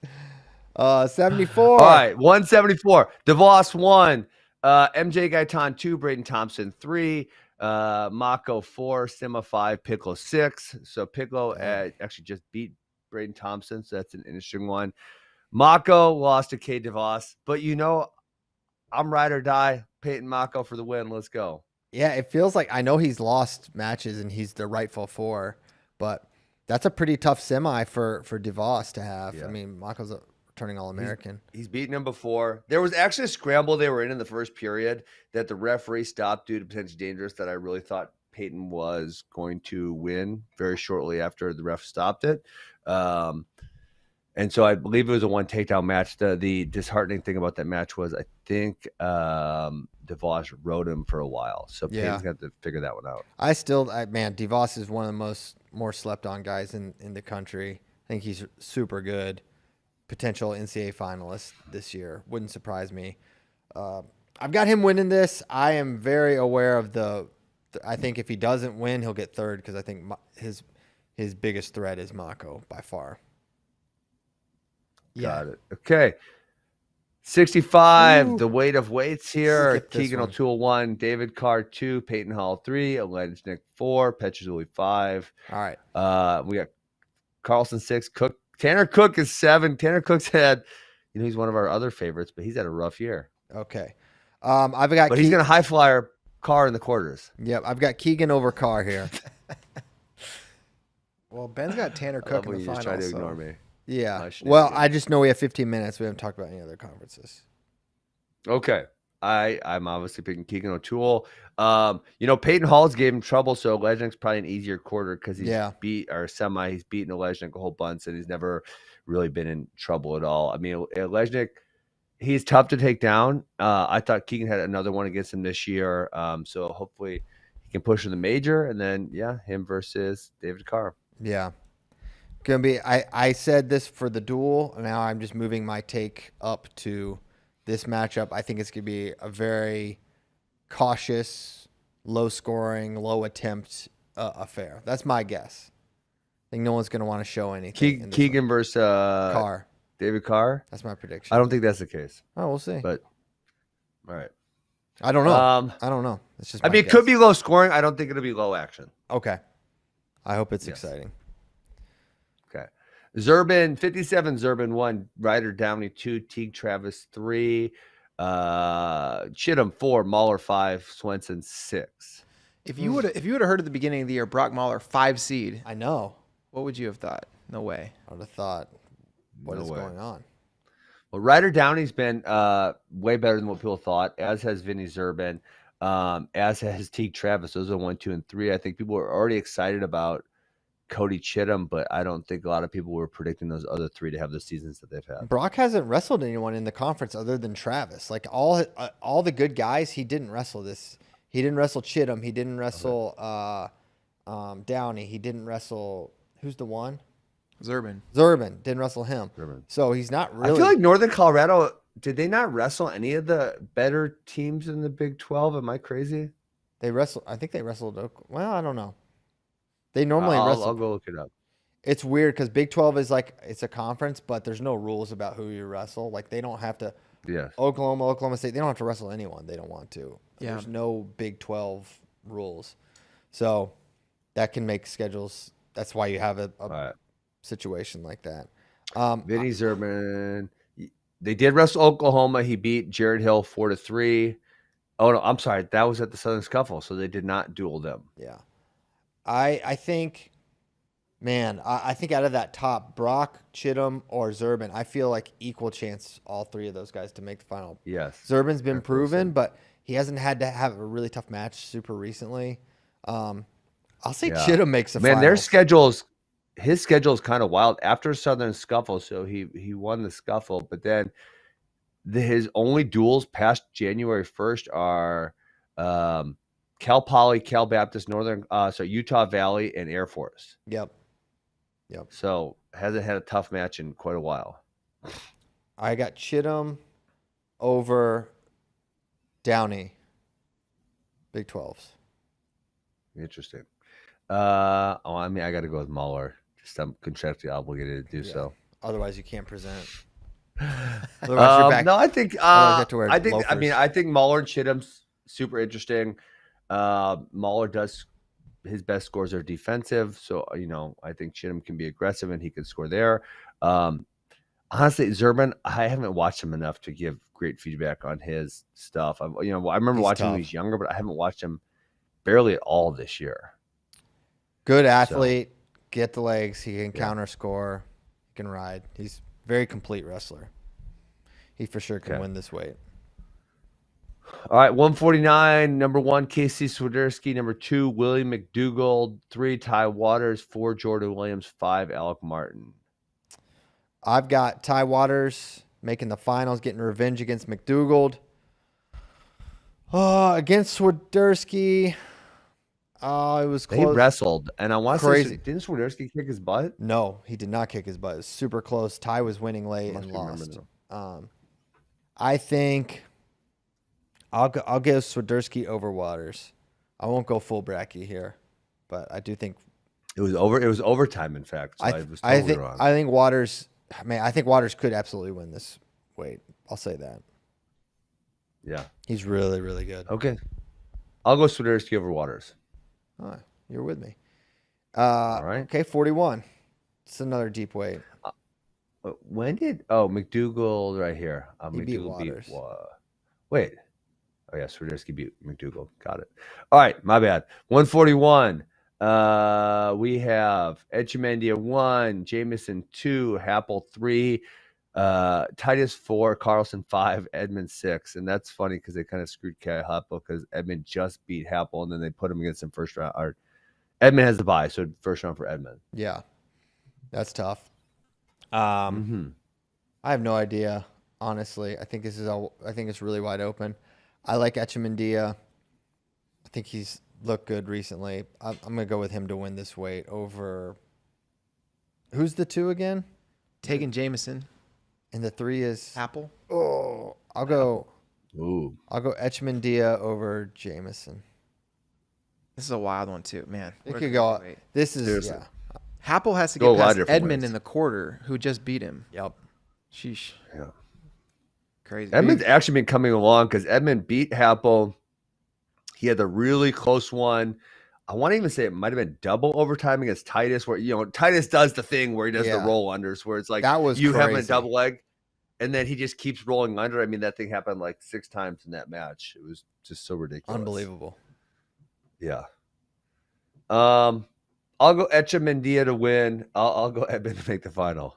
A: Hawks. 74.
D: All right, 174. DeVos 1, MJ Gaitan 2, Braden Thompson 3, Mako 4, Sima 5, Piccolo 6. So Piccolo actually just beat Braden Thompson, so that's an interesting one. Mako lost to K DeVos, but I'm ride or die. Peyton Mako for the win. Let's go.
A: Yeah, it feels like I know he's lost matches and he's the rightful 4, but that's a pretty tough semi for DeVos to have.
D: Yeah.
A: I mean, Mako's a returning All-American.
D: He's beaten him before. There was actually a scramble they were in the first period that the referee stopped due to potentially dangerous that I really thought Peyton was going to win very shortly after the ref stopped it. And so I believe it was a 1 takedown match. The disheartening thing about that match was I think DeVos rode him for a while. So Peyton's got to figure that one out.
A: DeVos is one of the more slept on guys in the country. I think he's super good. Potential NCAA finalist this year. Wouldn't surprise me. I've got him winning this. I am very aware of I think if he doesn't win, he'll get third because I think his biggest threat is Mako by far.
D: Got it. Okay. 65,
A: Ooh.
D: the weight of weights here.
A: Skip this
D: Keegan
A: one.
D: O'Toole 1, David Carr 2, Peyton Hall 3, Alejnik 4, Petrozuli 5.
A: All right.
D: We got Carlson 6, Cook. Tanner Cook is 7. Tanner Cook's had, he's one of our other favorites, but he's had a rough year.
A: Okay. I've got.
D: But he's going to high flyer Carr in the quarters.
A: Yep, I've got Keegan over Carr here.
C: Well, Ben's got Tanner
D: I love
C: Cook in
D: when
C: the
D: you just
C: final.
D: try to ignore me.
A: Yeah.
D: My
A: Well,
D: shenanigans.
A: I just know we have 15 minutes. We haven't talked about any other conferences.
D: Okay. I'm obviously picking Keegan O'Toole. Peyton Halls gave him trouble, so Alejnik's probably an easier quarter because he's he's beaten Alejnik a whole bunch, and he's never really been in trouble at all. I mean, Alejnik, he's tough to take down. I thought Keegan had another one against him this year, so hopefully he can push in the major, and then, him versus David Carr.
A: Yeah. Gonna be. I said this for the duel. Now I'm just moving my take up to this matchup. I think it's gonna be a very cautious, low scoring, low attempt affair. That's my guess. I think no one's gonna want to show anything. in this
D: Keegan
A: one.
D: versus
A: Carr.
D: David Carr.
A: That's my prediction.
D: I don't think that's the case,
A: Oh, we'll see.
D: but all right.
A: I don't know. I don't know. It's just.
D: I
A: my
D: mean, it
A: guess.
D: could be low scoring. I don't think it'll be low action.
A: Okay. I hope it's
D: Yes.
A: exciting.
D: Okay. Zerbin, 57, Zerbin 1, Ryder Downey 2, Teague Travis 3, Chittum 4, Mahler 5, Swenson 6.
C: If you would have heard at the beginning of the year Brock Mahler 5 seed,
A: I know.
C: what would you have thought? No way.
A: I would have thought, what
D: No
A: is
D: way.
A: going on?
D: Well, Ryder Downey's been way better than what people thought, as has Vinny Zerban, as has Teague Travis. Those are 1, 2, and 3. I think people were already excited about Cody Chittum, but I don't think a lot of people were predicting those other 3 to have the seasons that they've had.
A: Brock hasn't wrestled anyone in the conference other than Travis. Like all the good guys, he didn't wrestle this. He didn't wrestle Chittum. He didn't wrestle Downey. He didn't wrestle who's the one?
C: Zerban.
A: Didn't wrestle him.
D: Zerban.
A: So he's not really.
D: I feel like Northern Colorado, did they not wrestle any of the better teams in the Big 12? Am I crazy?
A: They wrestled. I think they wrestled. Well, I don't know. They normally wrestle.
D: I'll go look it up.
A: It's weird because Big 12 is like it's a conference, but there's no rules about who you wrestle. Like they don't have to.
D: Yes.
A: Oklahoma State. They don't have to wrestle anyone. They don't want to.
C: Yeah.
A: There's no Big 12 rules, so that can make schedules. That's why you have a
D: All right.
A: situation like that.
D: Vinny Zerban. They did wrestle Oklahoma. He beat Jared Hill 4-3. Oh no, I'm sorry. That was at the Southern Scuffle, so they did not duel them.
A: Yeah, I think, man, I think out of that top, Brock, Chittum, or Zerban, I feel like equal chance all 3 of those guys to make the final.
D: Yes.
A: Zerban's been
D: I feel
A: proven,
D: so.
A: but he hasn't had to have a really tough match super recently. I'll say
D: Yeah.
A: Chittum makes a
D: Man,
A: finals.
D: his schedule is kind of wild after Southern Scuffle. So he won the Scuffle, but then his only duels past January 1st are Cal Poly, Cal Baptist, Utah Valley, and Air Force.
A: Yep.
D: So hasn't had a tough match in quite a while.
A: I got Chittum over Downey. Big 12s.
D: Interesting. I got to go with Mahler. Just I'm contractually obligated to do
A: Yeah.
D: so.
A: Otherwise, you can't present. Otherwise, you're back.
D: No, I think
A: Otherwise you have to wear
D: I think
A: loafers.
D: I think Mahler and Chittum's super interesting. Mahler does his best scores are defensive, so I think Chittum can be aggressive and he can score there. Honestly, Zerban, I haven't watched him enough to give great feedback on his stuff. I remember
A: He's
D: watching him when
A: tough.
D: he's younger, but I haven't watched him barely at all this year.
A: Good athlete, get the legs. He can counter score. He can ride. He's a very complete wrestler. He for sure can
D: Okay.
A: win this weight.
D: All right, 149, number 1, Casey Swiderski, number 2, Willie McDougald, 3, Ty Waters, 4, Jordan Williams, 5, Alec Martin.
A: I've got Ty Waters making the finals, getting revenge against McDougald. Against Swiderski, it was
D: They
A: close.
D: wrestled, and I want to say,
A: Crazy.
D: didn't Swiderski kick his butt?
A: No, he did not kick his butt. It was super close. Ty was winning late
D: Must
A: and
D: remember
A: lost.
D: now.
A: I think I'll go Swiderski over Waters. I won't go full bracky here, but I do think
D: It was overtime, in fact. So I was totally wrong.
A: I think Waters. Man, I think Waters could absolutely win this weight. I'll say that.
D: Yeah.
A: He's really, really good.
D: Okay. I'll go Swiderski over Waters.
A: Oh, you're with me.
D: All right.
A: Okay, 41. It's another deep weight.
D: When did McDougald right here?
A: He beat
D: McDougald
A: Waters.
D: Wait. Oh yeah, Swiderski beat McDougald. Got it. All right, my bad. 141. We have Echemendia 1, Jamison 2, Happel 3, Titus 4, Carlson 5, Edmund 6. And that's funny because they kind of screwed Happel because Edmund just beat Happel and then they put him against him first round. Or Edmund has the bye, so first round for Edmund.
A: Yeah, that's tough.
D: Mm-hmm.
A: I have no idea, honestly. I think it's really wide open. I like Echemendia. I think he's looked good recently. I'm gonna go with him to win this weight over. Who's the 2 again?
C: Tegan Jameson.
A: And the 3 is.
C: Apple.
A: Oh, I'll go
D: Ooh.
A: Echemendia over Jamison.
C: This is a wild one too, man.
A: It
C: What a
A: could go.
C: crazy weight.
A: This is
D: Seriously.
A: yeah.
C: Happel has to
D: Go a
C: get
D: lot of
C: past
D: different
C: Edmund
D: ways.
C: in the quarter, who just beat him.
A: Yep.
C: Sheesh.
D: Yeah.
C: Crazy.
D: Edmund's actually been coming along because Edmund beat Happel. He had the really close one. I want to even say it might have been double overtime against Titus, where Titus does the thing where he does
A: Yeah.
D: the roll unders, where it's like
A: That was
D: you have him a
A: crazy.
D: double leg, and then he just keeps rolling under. I mean, that thing happened like 6 times in that match. It was just so ridiculous.
A: Unbelievable.
D: Yeah. I'll go Echemendia to win. I'll go Edmund to make the final.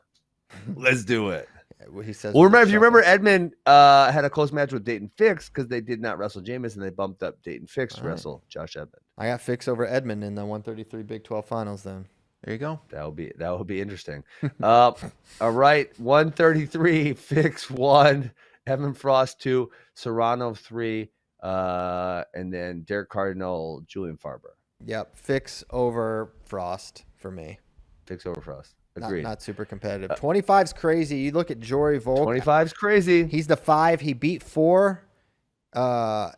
D: Let's do it.
A: What he says.
D: Well,
A: with the
D: if you remember,
A: shuffle.
D: Edmund had a close match with Dayton Fix because they did not wrestle Jameis, and they bumped up Dayton Fix to
A: All right.
D: wrestle Josh Edmund.
A: I got Fix over Edmund in the 133 Big 12 finals. Then
C: There you go.
D: That will be interesting. All right, 133 Fix 1, Evan Frost 2, Serrano 3, and then Derek Cardinal, Julian Farber.
A: yep, Fix over Frost for me.
D: Fix over Frost.
A: Not,
D: Agreed.
A: not super competitive. 25's crazy. You look at Jory Volk.
D: 25's crazy.
A: He's the 5. He beat 4.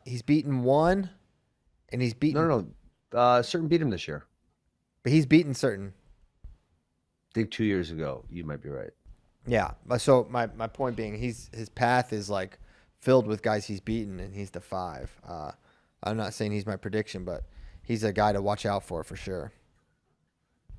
A: He's beaten 1, and he's beaten.
D: No. Certain beat him this year.
A: But he's beaten certain.
D: I think 2 years ago. You might be right.
A: Yeah. So my point being, his path is like filled with guys he's beaten, and he's the 5. I'm not saying he's my prediction, but he's a guy to watch out for sure.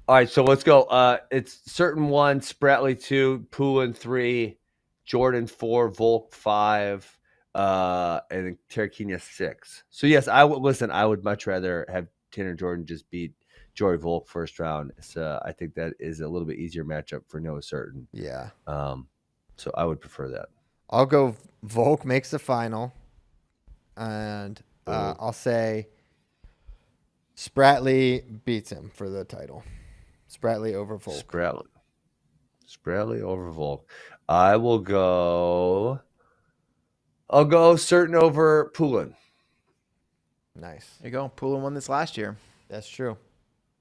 D: All right, so let's go. It's certain 1, Spratley 2, Poulin 3, Jordan 4, Volk 5, and Terraquina 6. So yes, I would much rather have Tanner Jordan just beat Jory Volk first round. So I think that is a little bit easier matchup for Noah Certain.
A: Yeah.
D: So I would prefer that.
A: I'll go Volk makes the final, and I'll say Spratley beats him for the title. Spratley over Volk.
D: Spratley over Volk. I'll go Certain over Poulin.
A: Nice.
C: There you go. Poulin won this last year.
A: That's true.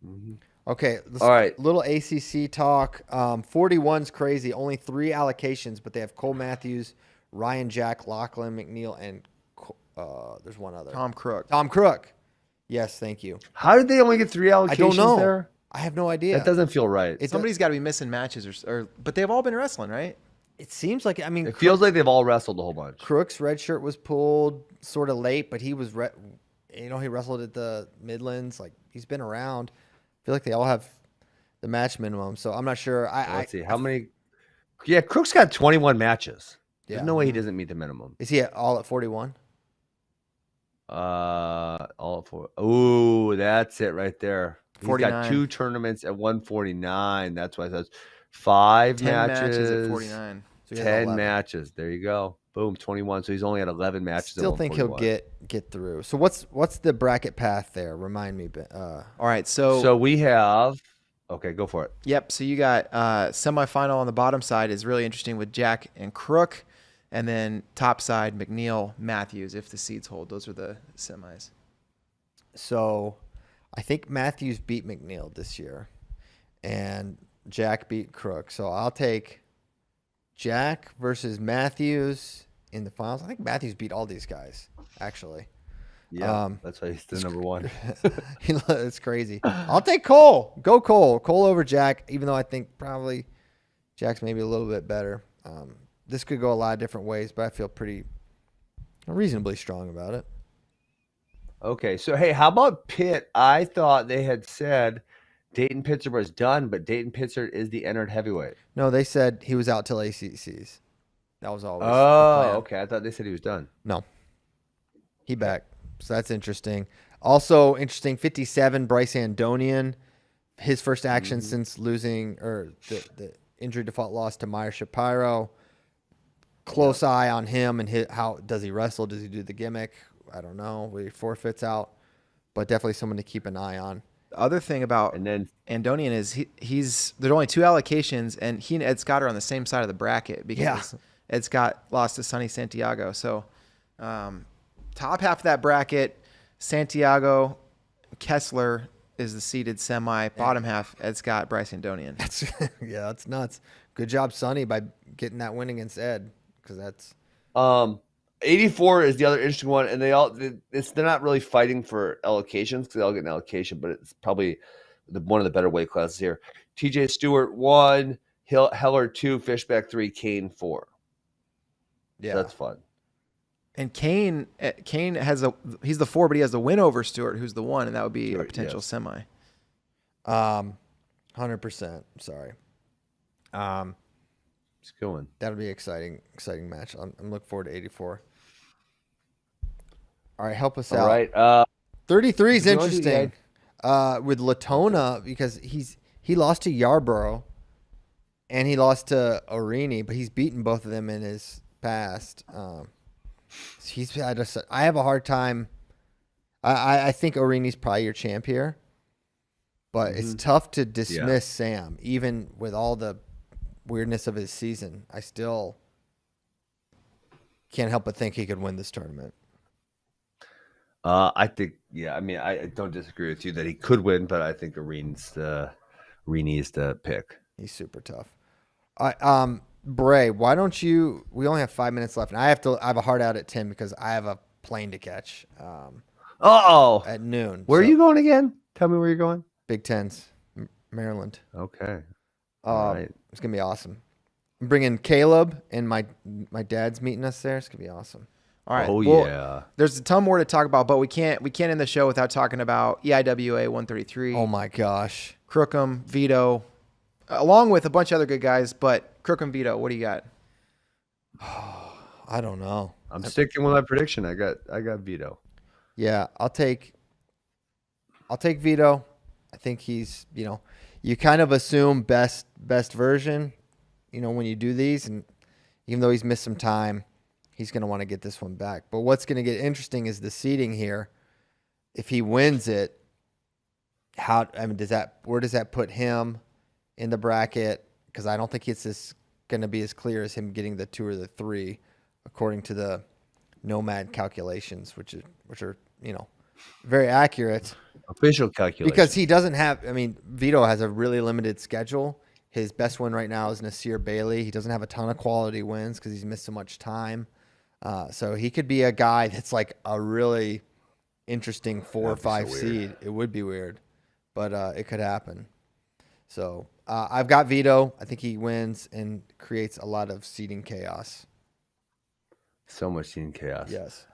D: Mm-hmm.
A: Okay.
D: All right.
A: Little ACC talk. 41's crazy. Only 3 allocations, but they have Cole Matthews, Ryan Jack, Lachlan McNeil, and there's one other.
C: Tom Crook.
A: Tom Crook. Yes, thank you.
D: How did they only get 3 allocations
A: I don't know.
D: there?
A: I have no idea.
D: That doesn't feel right.
C: Somebody's got to be missing matches, but they've all been wrestling, right?
A: It seems like, I mean,
D: It feels like they've all wrestled a whole bunch.
A: Crook's red shirt was pulled sort of late, but he was, he wrestled at the Midlands. Like, he's been around. I feel like they all have the match minimum, so I'm not sure.
D: Let's see how many. Yeah, Crook's got 21 matches. There's
A: Yeah.
D: no way he doesn't meet the minimum.
A: Is he all at 41?
D: All for. Oh, that's it right there. He's
C: 49.
D: got 2 tournaments at 149. That's why it says 5
C: 10
D: matches
C: at 49.
A: So he has
D: 10
A: 11.
D: matches. There you go. Boom, 21. So he's only at 11 matches.
A: Still
D: at
A: think he'll
D: 141.
A: get through. So what's the bracket path there? Remind me.
C: All right, so
D: So we have. Okay, go for it.
C: yep. So you got semifinal on the bottom side is really interesting with Jack and Crook, and then top side McNeil, Matthews if the seeds hold. Those are the semis.
A: So I think Matthews beat McNeil this year, and Jack beat Crook. So I'll take Jack versus Matthews in the finals. I think Matthews beat all these guys, actually.
D: Yeah, that's why he's the number 1.
A: It's crazy. I'll take Cole. Go Cole. Cole over Jack, even though I think probably Jack's maybe a little bit better. This could go a lot of different ways, but I feel pretty reasonably strong about it.
D: Okay, so hey, how about Pitt? I thought they had said Dayton Pitzer was done, but Dayton Pitzer is the entered heavyweight.
A: No, they said he was out till ACCs. That was always the
D: Oh,
A: plan.
D: okay. I thought they said he was done.
A: No. He back. So that's interesting. Also interesting, 57, Bryce Andonian. His first action since losing or the injury default loss to Meyer Shapiro. Close eye on him and how does he wrestle? Does he do the gimmick? I don't know. Where he forfeits out. But definitely someone to keep an eye on.
C: The other thing about
D: And then
C: Andonian is there's only 2 allocations, and he and Ed Scott are on the same side of the bracket because Ed Scott lost to Sonny Santiago. So top half of that bracket, Santiago, Kessler is the seeded semi. Bottom half, Ed Scott, Bryce Andonian.
A: That's nuts. Good job, Sonny, by getting that win against Ed, because that's
D: 84 is the other interesting one, and they're not really fighting for allocations because they all get an allocation, but it's probably one of the better weight classes here. TJ Stewart 1, Heller 2, Fishback 3, Kane 4.
A: yeah.
D: So that's fun.
C: And Kane he's the 4, but he has the win over Stewart, who's the 1, and that would be a
D: Stewart,
C: potential
D: yes.
C: semi.
A: 100%. Sorry.
D: It's going.
A: That'll be exciting match. I'm looking forward to 84. All right, help us out.
D: All right.
A: 33 is
D: Do you wanna do
A: interesting. with Latona because he lost to Yarborough and he lost to Orini, but he's beaten both of them in his past. I have a hard time. I think Orini's probably your champ here, but it's tough to dismiss Sam, even with all the weirdness of his season. I still can't help but think he could win this tournament.
D: I think, I mean, I don't disagree with you that he could win, but I think Orini's the pick.
A: He's super tough. Bray, why don't you? We only have 5 minutes left, and I have a hard out at 10 because I have a plane to catch. At noon.
D: Where are you going again? Tell me where you're going.
A: Big Tens, Maryland.
D: Okay. All right.
A: It's gonna be awesome. I'm bringing Caleb, and my dad's meeting us there. It's gonna be awesome.
C: All right.
D: Oh,
C: well,
D: yeah.
C: There's a ton more to talk about, but we can't end the show without talking about EIWA 133.
A: Oh my gosh.
C: Crookham, Vito, along with a bunch of other good guys, but Crookham, Vito, what do you got?
A: I don't know.
D: I'm sticking with my prediction. I got Vito.
A: Yeah, I'll take Vito. I think he's, you kind of assume best version, when you do these, and even though he's missed some time, he's going to want to get this one back. But what's going to get interesting is the seeding here. If he wins it, where does that put him in the bracket? Because I don't think it's going to be as clear as him getting the 2 or the 3, according to the Nomad calculations, which are very accurate.
D: Official calculation.
A: Because he doesn't have. Vito has a really limited schedule. His best win right now is Nasir Bailey. He doesn't have a ton of quality wins because he's missed so much time. So he could be a guy that's like a really interesting 4 or 5 seed. It would be weird, but it could happen. So I've got Vito. I think he wins and creates a lot of seeding chaos.
D: So much seeding chaos.
A: Yes.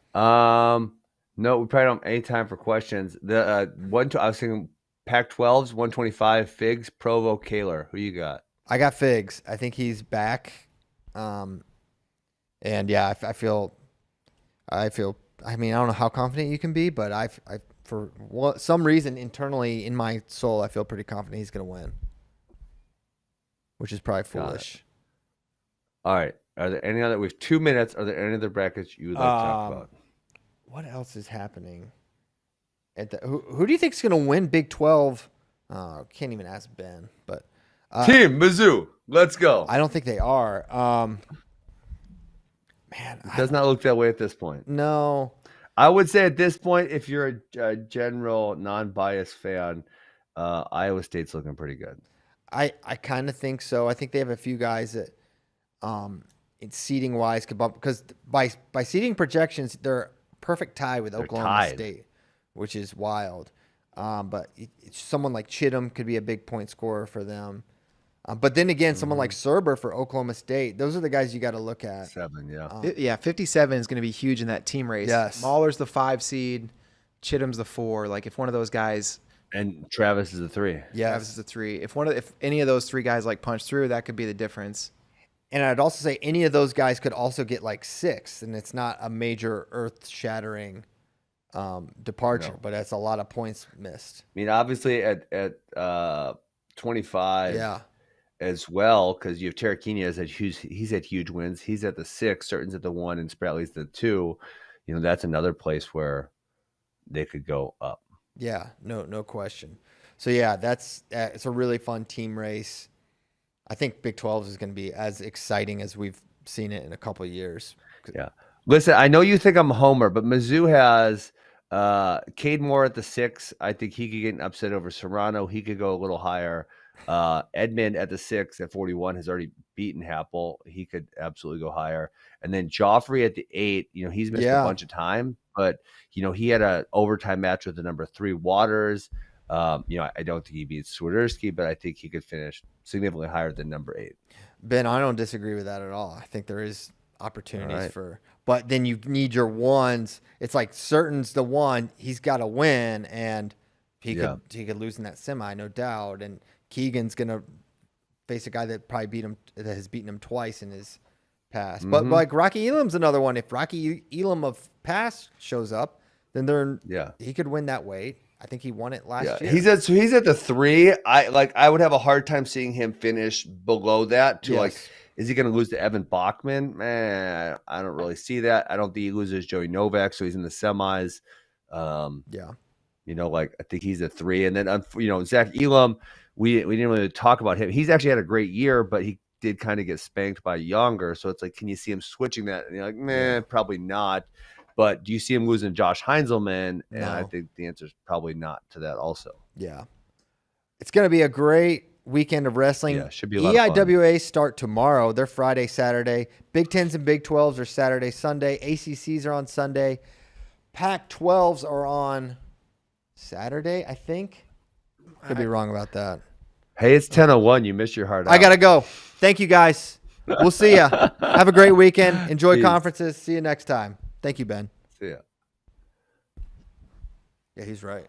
D: No, we probably don't have any time for questions. I was thinking Pac-12's 125, Figs, Provo, Kaler. Who you got?
A: I got Figs. I think he's back. And yeah, I feel. I don't know how confident you can be, but for some reason internally in my soul, I feel pretty confident he's going to win, which is probably foolish.
D: All right. Are there any other? We have 2 minutes. Are there any other brackets you would like to talk about?
A: What else is happening? Who do you think is going to win Big 12? Can't even ask Ben, but
D: Team Mizzou, let's go.
A: I don't think they are. Man,
D: it does not look that way at this point.
A: No,
D: I would say at this point, if you're a general non-biased fan, Iowa State's looking pretty good.
A: I kind of think so. I think they have a few guys that, in seeding wise, could bump because by seeding projections, they're perfect tie with Oklahoma State, which is wild. But someone like Chittum could be a big point scorer for them. But then again, someone like Serber for Oklahoma State, those are the guys you got to look at.
D: 7, yeah.
C: 57 is going to be huge in that team race.
A: Yes.
C: Mahler's the 5 seed, Chittum's the 4. Like if one of those guys,
D: and Travis is the 3.
A: Yeah,
C: Travis is the 3. If any of those 3 guys like punch through, that could be the difference.
A: And I'd also say any of those guys could also get like 6, and it's not a major earth-shattering departure, but that's a lot of points missed.
D: I mean, obviously at 25,
A: yeah,
D: as well, because you have Tarquini he's had huge wins. He's at the 6, Certain's at the 1, and Spratley's the 2. That's another place where they could go up.
A: Yeah, no question. So yeah, it's a really fun team race. I think Big 12 is going to be as exciting as we've seen it in a couple of years.
D: Yeah. Listen, I know you think I'm a homer, but Mizzou has Cade Moore at the 6. I think he could get an upset over Serrano. He could go a little higher. Edmond at the 6 at 41 has already beaten Happel. He could absolutely go higher. And then Joffrey at the 8, he's missed a bunch of time, but he had an overtime match with the number 3 Waters. I don't think he beats Swiderski, but I think he could finish significantly higher than number 8.
A: Ben, I don't disagree with that at all. I think there is opportunities but then you need your ones. It's like Certain's the 1, he's got to win, and he could lose in that semi, no doubt. And Keegan's gonna face a guy that has beaten him twice in his past. Mm-hmm. But like Rocky Elam's another one. If Rocky Elam of past shows up, then he could win that weight. I think he won it last year.
D: He's at the 3. I would have a hard time seeing him finish below that. Is he going to lose to Evan Bachman? Man, I don't really see that. I don't think he loses Joey Novak, so he's in the semis. I think he's a 3. And then Zach Elam, we didn't really talk about him. He's actually had a great year, but he did kind of get spanked by Younger. So it's like, can you see him switching that? And you're like, man, probably not. But do you see him losing Josh Heinzelman? And I think the answer is probably not to that also.
A: Yeah. It's going to be a great weekend of wrestling.
D: Yeah, should be a lot of fun.
A: EIWA start tomorrow. They're Friday, Saturday. Big 10s and Big 12s are Saturday, Sunday. ACCs are on Sunday. Pac-12s are on Saturday, I think. Could be wrong about that.
D: Hey, it's 10:01. You missed your heart out.
A: I got to go. Thank you, guys. We'll see ya. Have a great weekend. Enjoy conferences. See you next time. Thank you, Ben.
D: See ya.
A: Yeah, he's right.